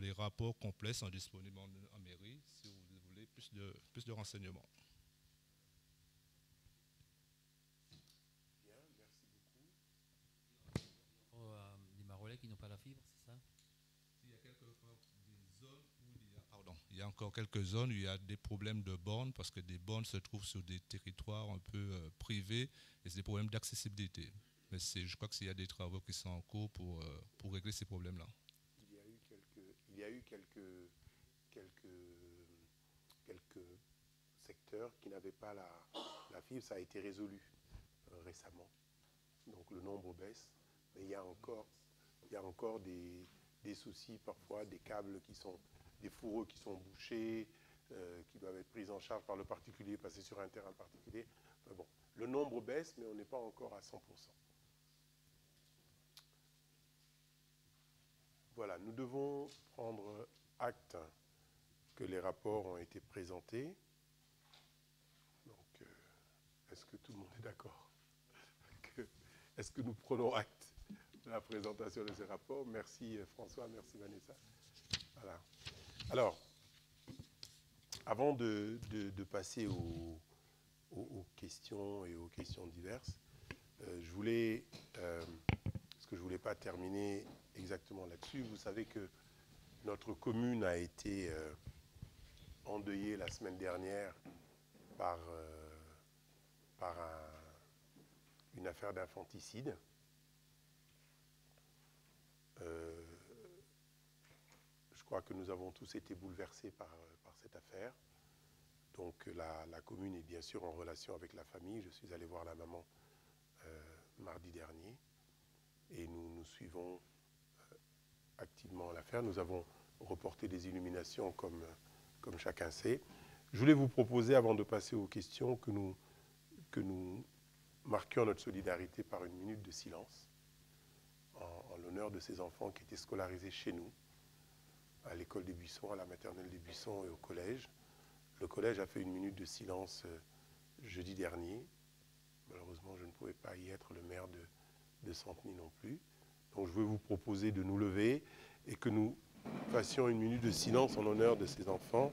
les rapports complets sont disponibles en mairie si vous voulez plus de renseignements. Bien, merci beaucoup. Les Marolais qui n'ont pas la fibre, c'est ça? Il y a il y a encore quelques zones où il y a des problèmes de bornes, parce que des bornes se trouvent sur des territoires un peu privés, et c'est des problèmes d'accessibilité. Mais je crois qu'il y a des travaux qui sont en cours pour régler ces problèmes-là. Il y a eu quelques secteurs qui n'avaient pas la fibre. Ça a été résolu récemment. Donc le nombre baisse. Mais il y a encore des soucis parfois, des câbles des fourreaux qui sont bouchés, qui doivent être pris en charge par le particulier, passer sur un terrain particulier. Enfin bon, le nombre baisse, mais on n'est pas encore à 100%. Voilà, nous devons prendre acte que les rapports ont été présentés. Donc, est-ce que tout le monde est d'accord? Est-ce que nous prenons acte de la présentation de ces rapports? Merci François, merci Vanessa. Voilà. Alors, avant de passer aux questions et aux questions diverses, je voulais, parce que je ne voulais pas terminer exactement là-dessus. Vous savez que notre commune a été endeuillée la semaine dernière par une affaire d'infanticide. Je crois que nous avons tous été bouleversés par cette affaire. Donc la commune est bien sûr en relation avec la famille. Je suis allé voir la maman mardi dernier et nous suivons activement l'affaire. Nous avons reporté des illuminations comme chacun sait. Je voulais vous proposer, avant de passer aux questions, que nous marquions notre solidarité par une minute de silence en l'honneur de ces enfants qui étaient scolarisés chez nous, à l'école des Buissons, à la maternelle des Buissons et au collège. Le collège a fait une minute de silence jeudi dernier. Malheureusement, je ne pouvais pas y être, le maire de Santeny non plus. Donc je veux vous proposer de nous lever et que nous fassions une minute de silence en l'honneur de ces enfants.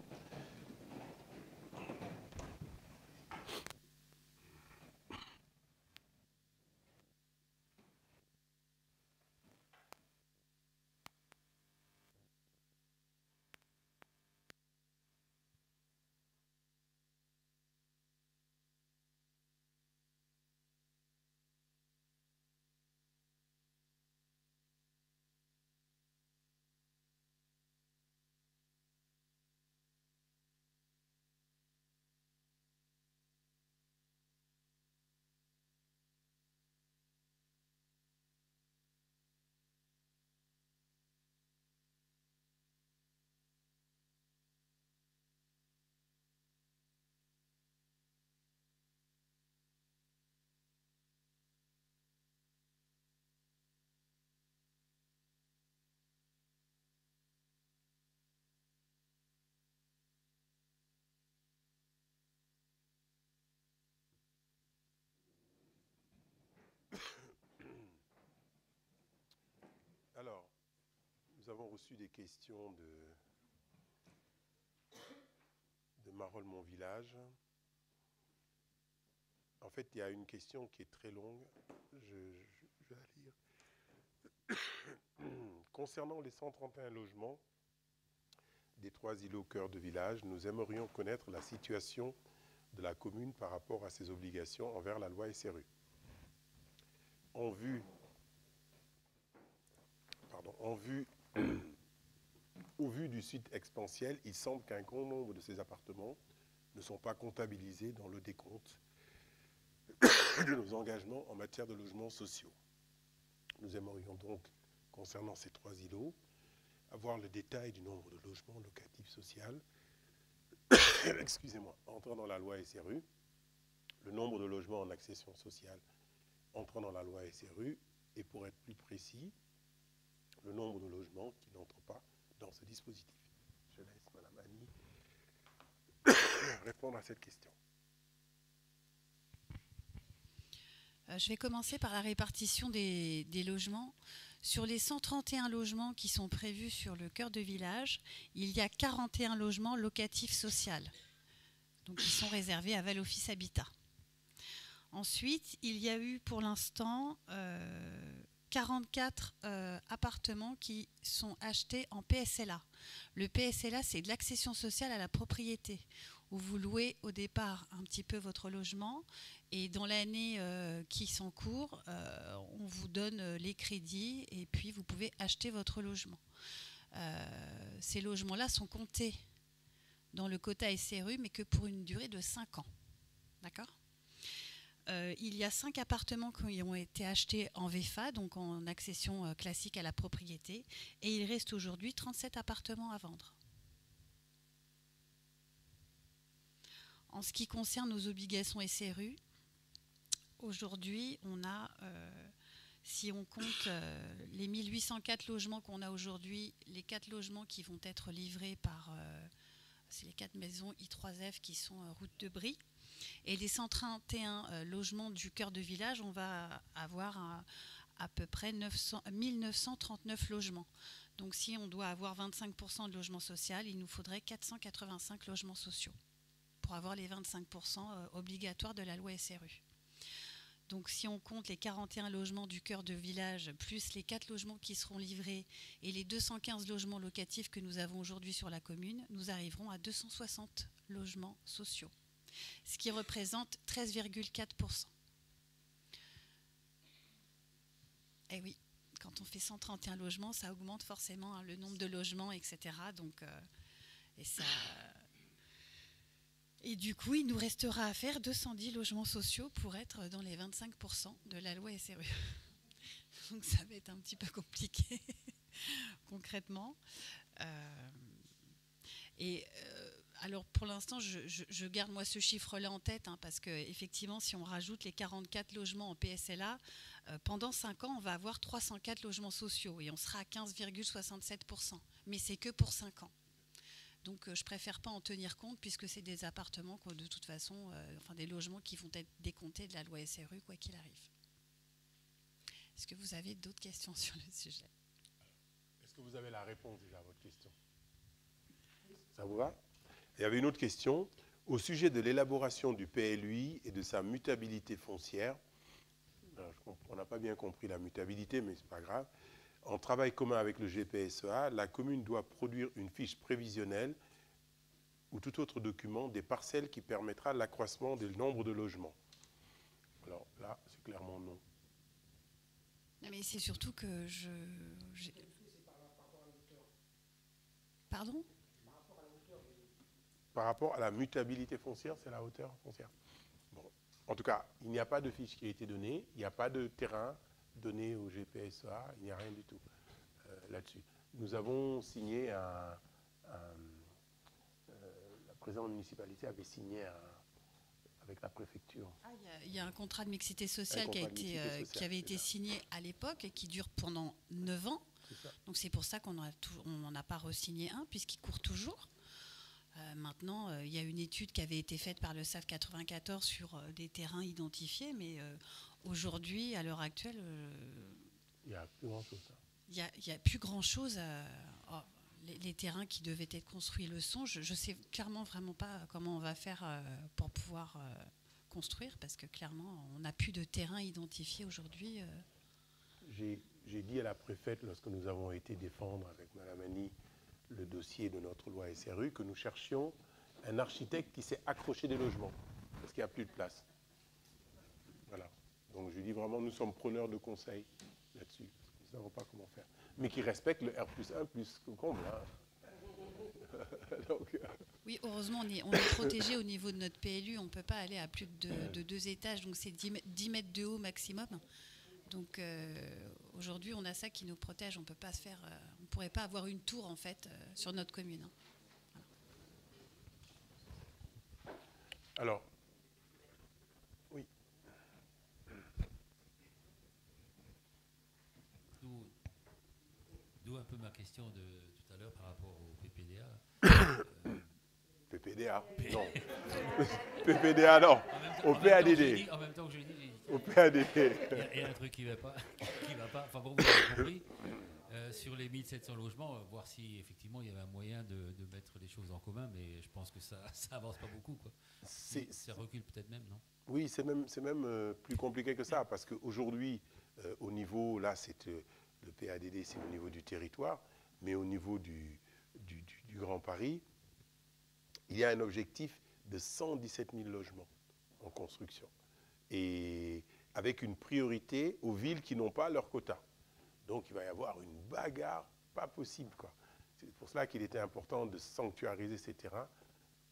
avons reçu des questions de Marolles, mon village. En fait, il y a une question qui est très longue. Je vais la lire. Concernant les 131 logements des 3 îlots cœur de village, nous aimerions connaître la situation de la commune par rapport à ses obligations envers la loi SRU. Au vu du site expansiel, il semble qu'un grand nombre de ces appartements ne sont pas comptabilisés dans le décompte de nos engagements en matière de logements sociaux. Nous aimerions donc, concernant ces 3 îlots, avoir le détail du nombre de logements locatifs sociaux, excusez-moi, entrant dans la loi SRU, le nombre de logements en accession sociale entrant dans la loi SRU, et pour être plus précis, le nombre de logements qui n'entrent pas dans ce dispositif. Je laisse Mme Annie répondre à cette question. Je vais commencer par la répartition des logements. Sur les 131 logements qui sont prévus sur le cœur de village, il y a 41 logements locatifs sociaux, donc qui sont réservés à Val Office Habitat. Ensuite, il y a eu pour l'instant 44 appartements qui sont achetés en PSLA. Le PSLA, c'est de l'accession sociale à la propriété, où vous louez au départ un petit peu votre logement, et dans l'année qui s'encourt, on vous donne les crédits, et puis vous pouvez acheter votre logement. Ces logements-là sont comptés dans le quota SRU, mais que pour une durée de 5 ans. D'accord ? Il y a 5 appartements qui ont été achetés en VFA, donc en accession classique à la propriété, et il reste aujourd'hui 37 appartements à vendre. En ce qui concerne nos obligations SRU, aujourd'hui, on a, si on compte les 1804 logements qu'on a aujourd'hui, les 4 logements qui vont être livrés par c'est les 4 maisons I3F qui sont route de Brie, et les 131 logements du cœur de village, on va avoir à peu près 1939 logements. Donc si on doit avoir 25% de logements sociaux, il nous faudrait 485 logements sociaux pour avoir les 25% obligatoires de la loi SRU. Donc si on compte les 41 logements du cœur de village, plus les 4 logements qui seront livrés et les 215 logements locatifs que nous avons aujourd'hui sur la commune, nous arriverons à 260 logements sociaux, ce qui représente 13,4%. Eh oui, quand on fait 131 logements, ça augmente forcément le nombre de logements, etc. Donc, et du coup, il nous restera à faire 210 logements sociaux pour être dans les 25% de la loi SRU. Donc ça va être un petit peu compliqué, concrètement. Alors pour l'instant, je garde moi ce chiffre-là en tête, parce qu'effectivement, si on rajoute les 44 logements en PSLA, pendant 5 ans, on va avoir 304 logements sociaux et on sera à 15,67%. Mais c'est que pour 5 ans. Donc je préfère pas en tenir compte puisque c'est des appartements de toute façon, enfin des logements qui vont être décomptés de la loi SRU quoi qu'il arrive. Est-ce que vous avez d'autres questions sur le sujet? Est-ce que vous avez la réponse déjà à votre question? Ça vous va? Il y avait une autre question. Au sujet de l'élaboration du PLUI et de sa mutabilité foncière, on n'a pas bien compris la mutabilité, mais ce n'est pas grave. En travail commun avec le GPSEA, la commune doit produire une fiche prévisionnelle ou tout autre document des parcelles qui permettra l'accroissement du nombre de logements. Alors là, c'est clairement non. Non, mais c'est surtout que Pardon? Par rapport à la mutabilité foncière, c'est la hauteur foncière. Bon. En tout cas, il n'y a pas de fiche qui a été donnée, il n'y a pas de terrain donné au GPSEA, il n'y a rien du tout là-dessus. Nous avons signé la présidente de la municipalité avait signé avec la préfecture. Il y a un contrat de mixité sociale qui avait été signé à l'époque et qui dure pendant 9 ans. Donc c'est pour ça qu'on n'en a pas re-signé un, puisqu'il court toujours. Maintenant, il y a une étude qui avait été faite par le SAF 94 sur des terrains identifiés, mais aujourd'hui, à l'heure actuelle, il n'y a plus grand-chose. Il Il n'y a plus grand-chose. Les terrains qui devaient être construits le sont. Je ne sais clairement vraiment pas comment on va faire pour pouvoir construire, parce que clairement, on n'a plus de terrain identifié aujourd'hui. J'ai dit à la préfète, lorsque nous avons été défendre avec Mme Annie le dossier de notre loi SRU, que nous cherchions un architecte qui s'est accroché des logements, parce qu'il n'y a plus de place. Voilà. Donc je lui dis vraiment, nous sommes preneurs de conseils là-dessus. Nous ne savons pas comment faire. Mais qui respecte le R+1 plus que comble. Hein. Donc, oui, heureusement, on est protégé au niveau de notre PLU. On ne peut pas aller à plus de 2 étages, donc c'est 10 mètres de haut maximum. Donc aujourd'hui, on a ça qui nous protège. On ne peut pas se faire, on pourrait pas avoir une tour en fait sur notre commune. Hein. voilà. Alors, oui. D'où un peu ma question de tout à l'heure par rapport au PPDA. PPDA, non. PPDA, non. Au PADD. En même temps que je l'ai dit, au PADD. Il y a un truc qui ne va pas. Enfin bon, vous avez compris. Sur les 1700 logements, voir si effectivement il y avait un moyen de mettre les choses en commun, mais je pense que ça avance pas beaucoup, quoi. Ça recule peut-être même, non? Oui, c'est même plus compliqué que ça, parce qu'aujourd'hui, au niveau, là, le PADD, c'est au niveau du territoire, mais au niveau du Grand Paris, il y a un objectif de 117 000 logements en construction. Et avec une priorité aux villes qui n'ont pas leur quota. Donc il va y avoir une bagarre pas possible, quoi. C'est pour cela qu'il était important de sanctuariser ces terrains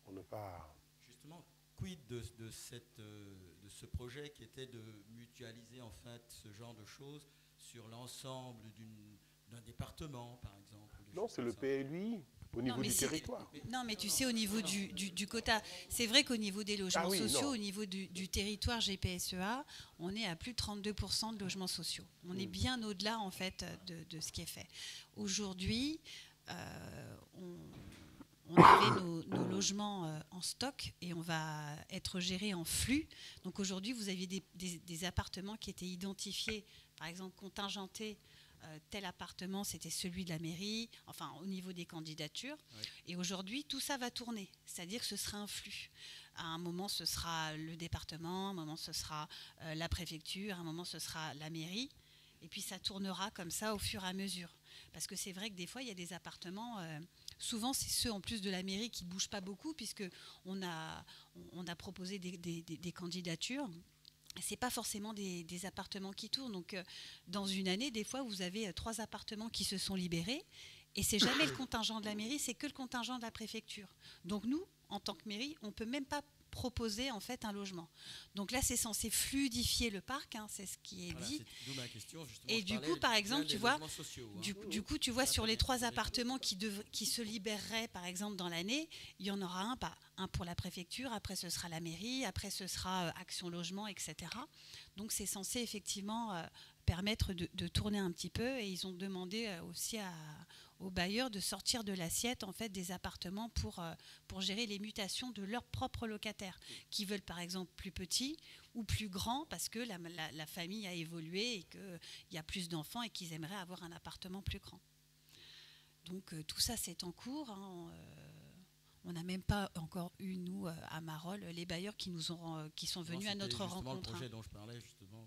pour ne pas... Justement, quid de ce projet qui était de mutualiser en fait ce genre de choses sur l'ensemble d'un département, par exemple? Non, c'est le PLUI. Au niveau du territoire. Non, mais tu sais, au niveau du quota, c'est vrai qu'au niveau des logements sociaux, au niveau du territoire GPSEA, on est à plus de 32% de logements sociaux. On est bien au-delà, en fait, de ce qui est fait. Aujourd'hui, on avait nos logements en stock et on va être gérés en flux. Donc aujourd'hui, vous aviez des appartements qui étaient identifiés, par exemple contingentés. Tel appartement, c'était celui de la mairie, enfin au niveau des candidatures. Oui. Et aujourd'hui, tout ça va tourner, c'est-à-dire que ce sera un flux. À un moment, ce sera le département, à un moment, ce sera la préfecture, à un moment, ce sera la mairie. Et puis, ça tournera comme ça au fur et à mesure. Parce que c'est vrai que des fois, il y a des appartements, souvent, c'est ceux en plus de la mairie qui ne bougent pas beaucoup, puisqu'on a proposé des candidatures. Ce n'est pas forcément des appartements qui tournent. Donc, dans une année, des fois, vous avez 3 appartements qui se sont libérés. Et ce n'est jamais le contingent de la mairie, c'est que le contingent de la préfecture. Donc, nous, en tant que mairie, on ne peut même pas proposer en fait un logement. Donc là, c'est censé fluidifier le parc, hein, c'est ce qui est dit. D'où ma question, justement. Et du coup, par exemple, tu vois, du coup, tu vois sur les 3 appartements qui se libéreraient, par exemple, dans l'année, il y en aura un pour la préfecture, après ce sera la mairie, après ce sera Action Logement, etc. Donc c'est censé effectivement permettre de tourner un petit peu, et ils ont demandé aussi aux bailleurs de sortir de l'assiette en fait des appartements pour gérer les mutations de leurs propres locataires qui veulent par exemple plus petits ou plus grands parce que la famille a évolué et qu'il y a plus d'enfants et qu'ils aimeraient avoir un appartement plus grand. Donc tout ça c'est en cours. Hein, on n'a même pas encore eu, nous, à Marolles, les bailleurs qui sont venus à notre rencontre. Le projet dont je parlais, justement,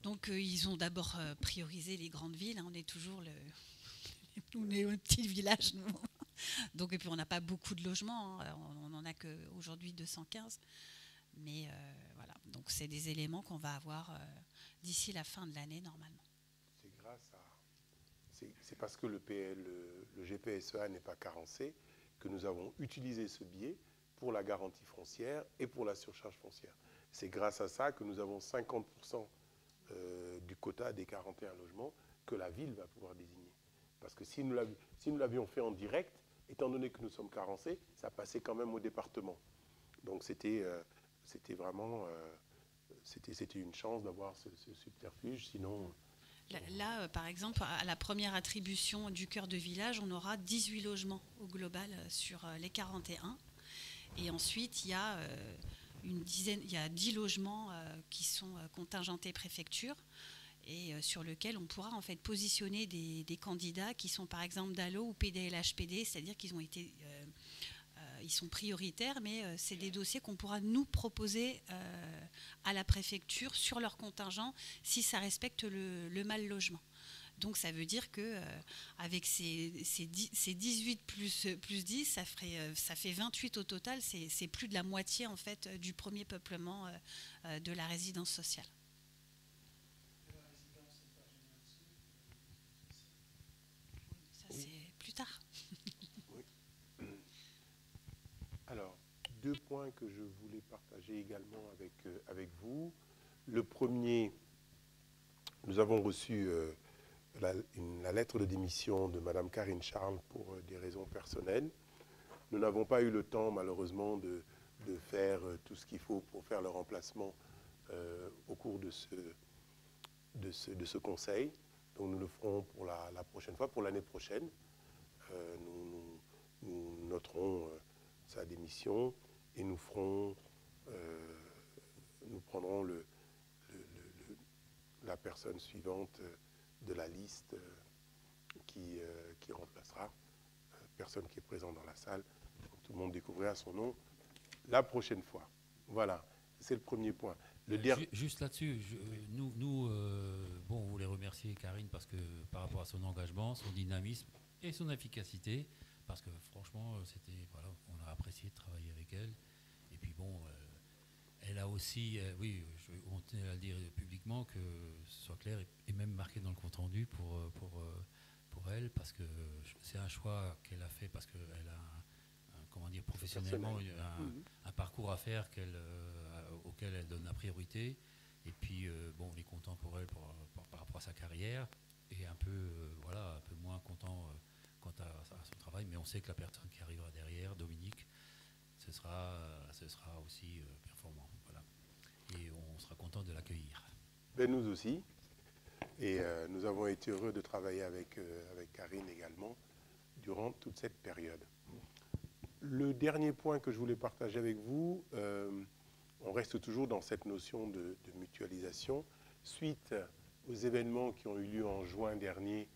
donc ils ont d'abord priorisé les grandes villes. Hein, on est toujours on est un petit village, nous. Donc, et puis on n'a pas beaucoup de logements. Hein. On n'en a qu'aujourd'hui 215. Mais voilà. Donc c'est des éléments qu'on va avoir d'ici la fin de l'année normalement. C'est grâce à. C'est parce que le GPSEA n'est pas carencé que nous avons utilisé ce biais pour la garantie foncière et pour la surcharge foncière. C'est grâce à ça que nous avons 50% du quota des 41 logements que la ville va pouvoir désigner. Parce que si nous l'avions fait en direct, étant donné que nous sommes carencés, ça passait quand même au département. Donc c'était vraiment c'était une chance d'avoir ce subterfuge, sinon... Là, par exemple, à la première attribution du cœur de village, on aura 18 logements au global sur les 41. Et ensuite, il y a il y a 10 logements qui sont contingentés préfecture. et sur lequel on pourra en fait positionner des candidats qui sont par exemple DALO ou PDL-HPD, c'est-à-dire qu'ils ont été ils sont prioritaires, mais c'est des dossiers qu'on pourra nous proposer à la préfecture sur leur contingent si ça respecte le mal logement. Donc ça veut dire qu'avec ces 18 plus 10, ça fait 28 au total, c'est plus de la moitié en fait du premier peuplement de la résidence sociale. Ça c'est plus tard. Alors, 2 points que je voulais partager également avec vous. Le premier, nous avons reçu la lettre de démission de Mme Karine Charles pour des raisons personnelles. Nous n'avons pas eu le temps, malheureusement, de faire tout ce qu'il faut pour faire le remplacement au cours de ce conseil. Donc nous le ferons pour la prochaine fois, pour l'année prochaine. Nous noterons sa démission et nous prendrons la personne suivante de la liste qui remplacera personne qui est présente dans la salle. Donc, tout le monde découvrira son nom la prochaine fois. Voilà, c'est le premier point. Juste là-dessus, bon, on voulait remercier Karine parce que par rapport à son engagement, son dynamisme et son efficacité, parce que franchement, voilà, on a apprécié de travailler avec elle. Et puis bon, elle a aussi, oui, on tenait à le dire publiquement, que ce soit clair et même marqué dans le compte-rendu pour elle, parce que c'est un choix qu'elle a fait, parce qu'elle a, comment dire, professionnellement, un parcours à faire auquel elle donne la priorité. Et puis, bon, on est content pour elle par rapport à sa carrière, et un peu, voilà, un peu moins content quant à son travail, mais on sait que la personne qui arrivera derrière, Dominique, ce sera aussi performant. Voilà. Et on sera content de l'accueillir. Ben, nous aussi. Et nous avons été heureux de travailler avec Karine également durant toute cette période. Le dernier point que je voulais partager avec vous, on reste toujours dans cette notion de mutualisation. Suite aux événements qui ont eu lieu en juin dernier,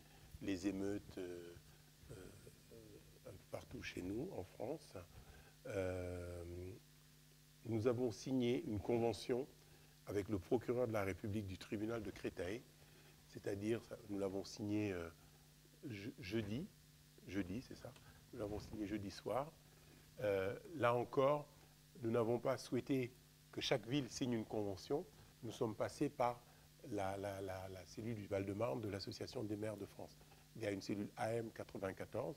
les émeutes un peu partout chez nous, en France, nous avons signé une convention avec le procureur de la République du tribunal de Créteil, c'est-à-dire, nous l'avons signé jeudi, c'est ça, nous l'avons signé jeudi soir. Là encore, nous n'avons pas souhaité que chaque ville signe une convention. Nous sommes passés par la cellule du Val-de-Marne de l'Association des maires de France. Il y a une cellule AM 94,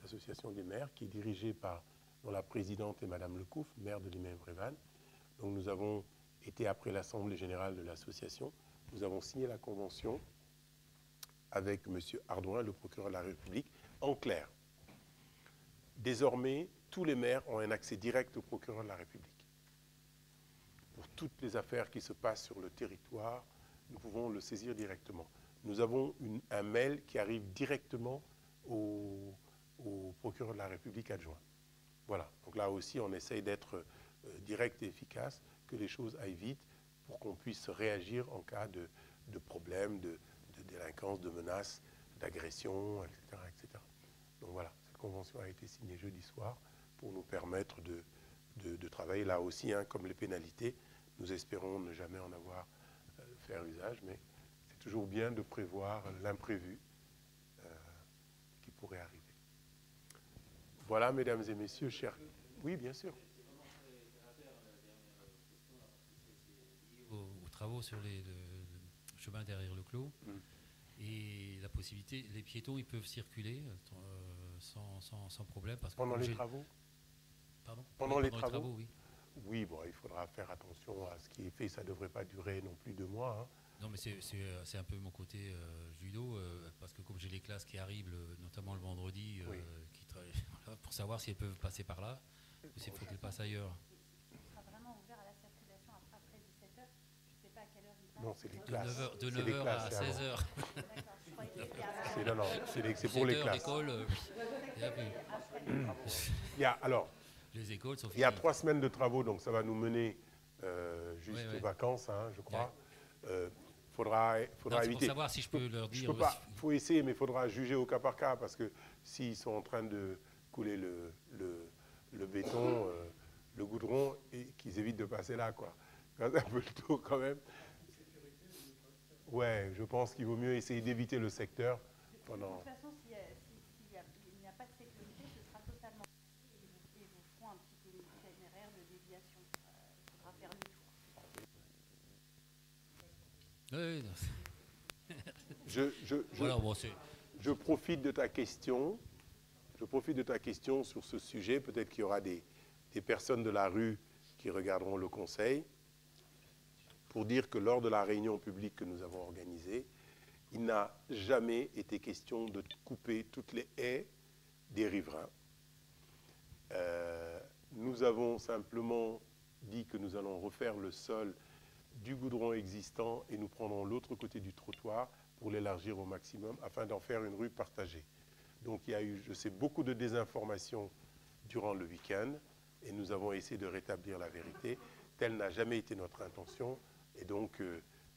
l'Association des maires, qui est dirigée dont la présidente est Madame Lecouf, maire de Limeil-Brévannes. Donc nous avons été après l'Assemblée générale de l'association, nous avons signé la convention avec M. Ardouin, le procureur de la République. En clair, désormais, tous les maires ont un accès direct au procureur de la République. Pour toutes les affaires qui se passent sur le territoire, nous pouvons le saisir directement. Nous avons un mail qui arrive directement au procureur de la République adjoint. Voilà, donc là aussi, on essaye d'être direct et efficace, que les choses aillent vite pour qu'on puisse réagir en cas de problèmes, de délinquance, de menaces, d'agression, etc., etc. Donc voilà, cette convention a été signée jeudi soir pour nous permettre de travailler là aussi, hein, comme les pénalités. Nous espérons ne jamais en avoir faire usage, mais c'est toujours bien de prévoir l'imprévu qui pourrait arriver. Voilà, mesdames et messieurs, chers... Oui, bien sûr. Aux travaux sur le chemin derrière le clos, et la possibilité, les piétons, ils peuvent circuler sans problème. Parce que pendant les travaux? Pardon? Pendant les travaux, oui. Oui, bon, il faudra faire attention à ce qui est fait. Ça ne devrait pas durer non plus 2 mois. Hein. Non, mais c'est un peu mon côté judo, parce que comme j'ai les classes qui arrivent, notamment le vendredi, oui. Voilà, pour savoir si elles peuvent passer par là, ou s'il faut qu'elles passent ailleurs. Ce sera vraiment ouvert à la circulation après 17h. Je ne sais pas à quelle heure il passe. Non, c'est les classes. De 9h à 16h. D'accord, je croyais que c'était c'est pour les classes. L'école, les écoles sont finies. Il y a 3 semaines de travaux, donc ça va nous mener jusqu'aux vacances, hein, je crois. faudra C'est éviter. pour savoir si je peux leur dire. Il faut essayer, mais il faudra juger au cas par cas, parce que s'ils sont en train de couler le béton, le goudron, et qu'ils évitent de passer là, quoi. C'est un peu le tôt quand même. Ouais, je pense qu'il vaut mieux essayer d'éviter le secteur pendant... De toute façon, s'il n'y a pas de sécurité, ce sera totalement... Et vous feront un petit peu l'itinéraire de déviation. Il faudra faire le tour. Je profite de ta question. Je profite de ta question sur ce sujet. Peut-être qu'il y aura des personnes de la rue qui regarderont le conseil, pour dire que lors de la réunion publique que nous avons organisée, il n'a jamais été question de couper toutes les haies des riverains. Nous avons simplement dit que nous allons refaire le sol du goudron existant et nous prendrons l'autre côté du trottoir pour l'élargir au maximum afin d'en faire une rue partagée. Donc il y a eu, je sais, beaucoup de désinformation durant le week-end et nous avons essayé de rétablir la vérité. Telle n'a jamais été notre intention et donc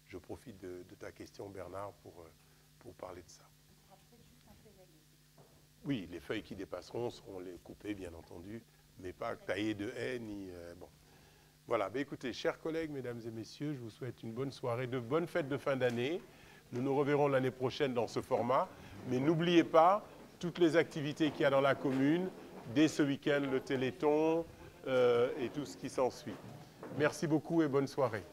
je profite de ta question, Bernard, pour parler de ça. Oui, les feuilles qui dépasseront seront les coupées, bien entendu, mais pas taillées de haies ni... bon. Voilà, ben écoutez, chers collègues, mesdames et messieurs, je vous souhaite une bonne soirée, de bonnes fêtes de fin d'année. Nous nous reverrons l'année prochaine dans ce format, mais n'oubliez pas toutes les activités qu'il y a dans la commune, dès ce week-end, le Téléthon et tout ce qui s'ensuit. Merci beaucoup et bonne soirée.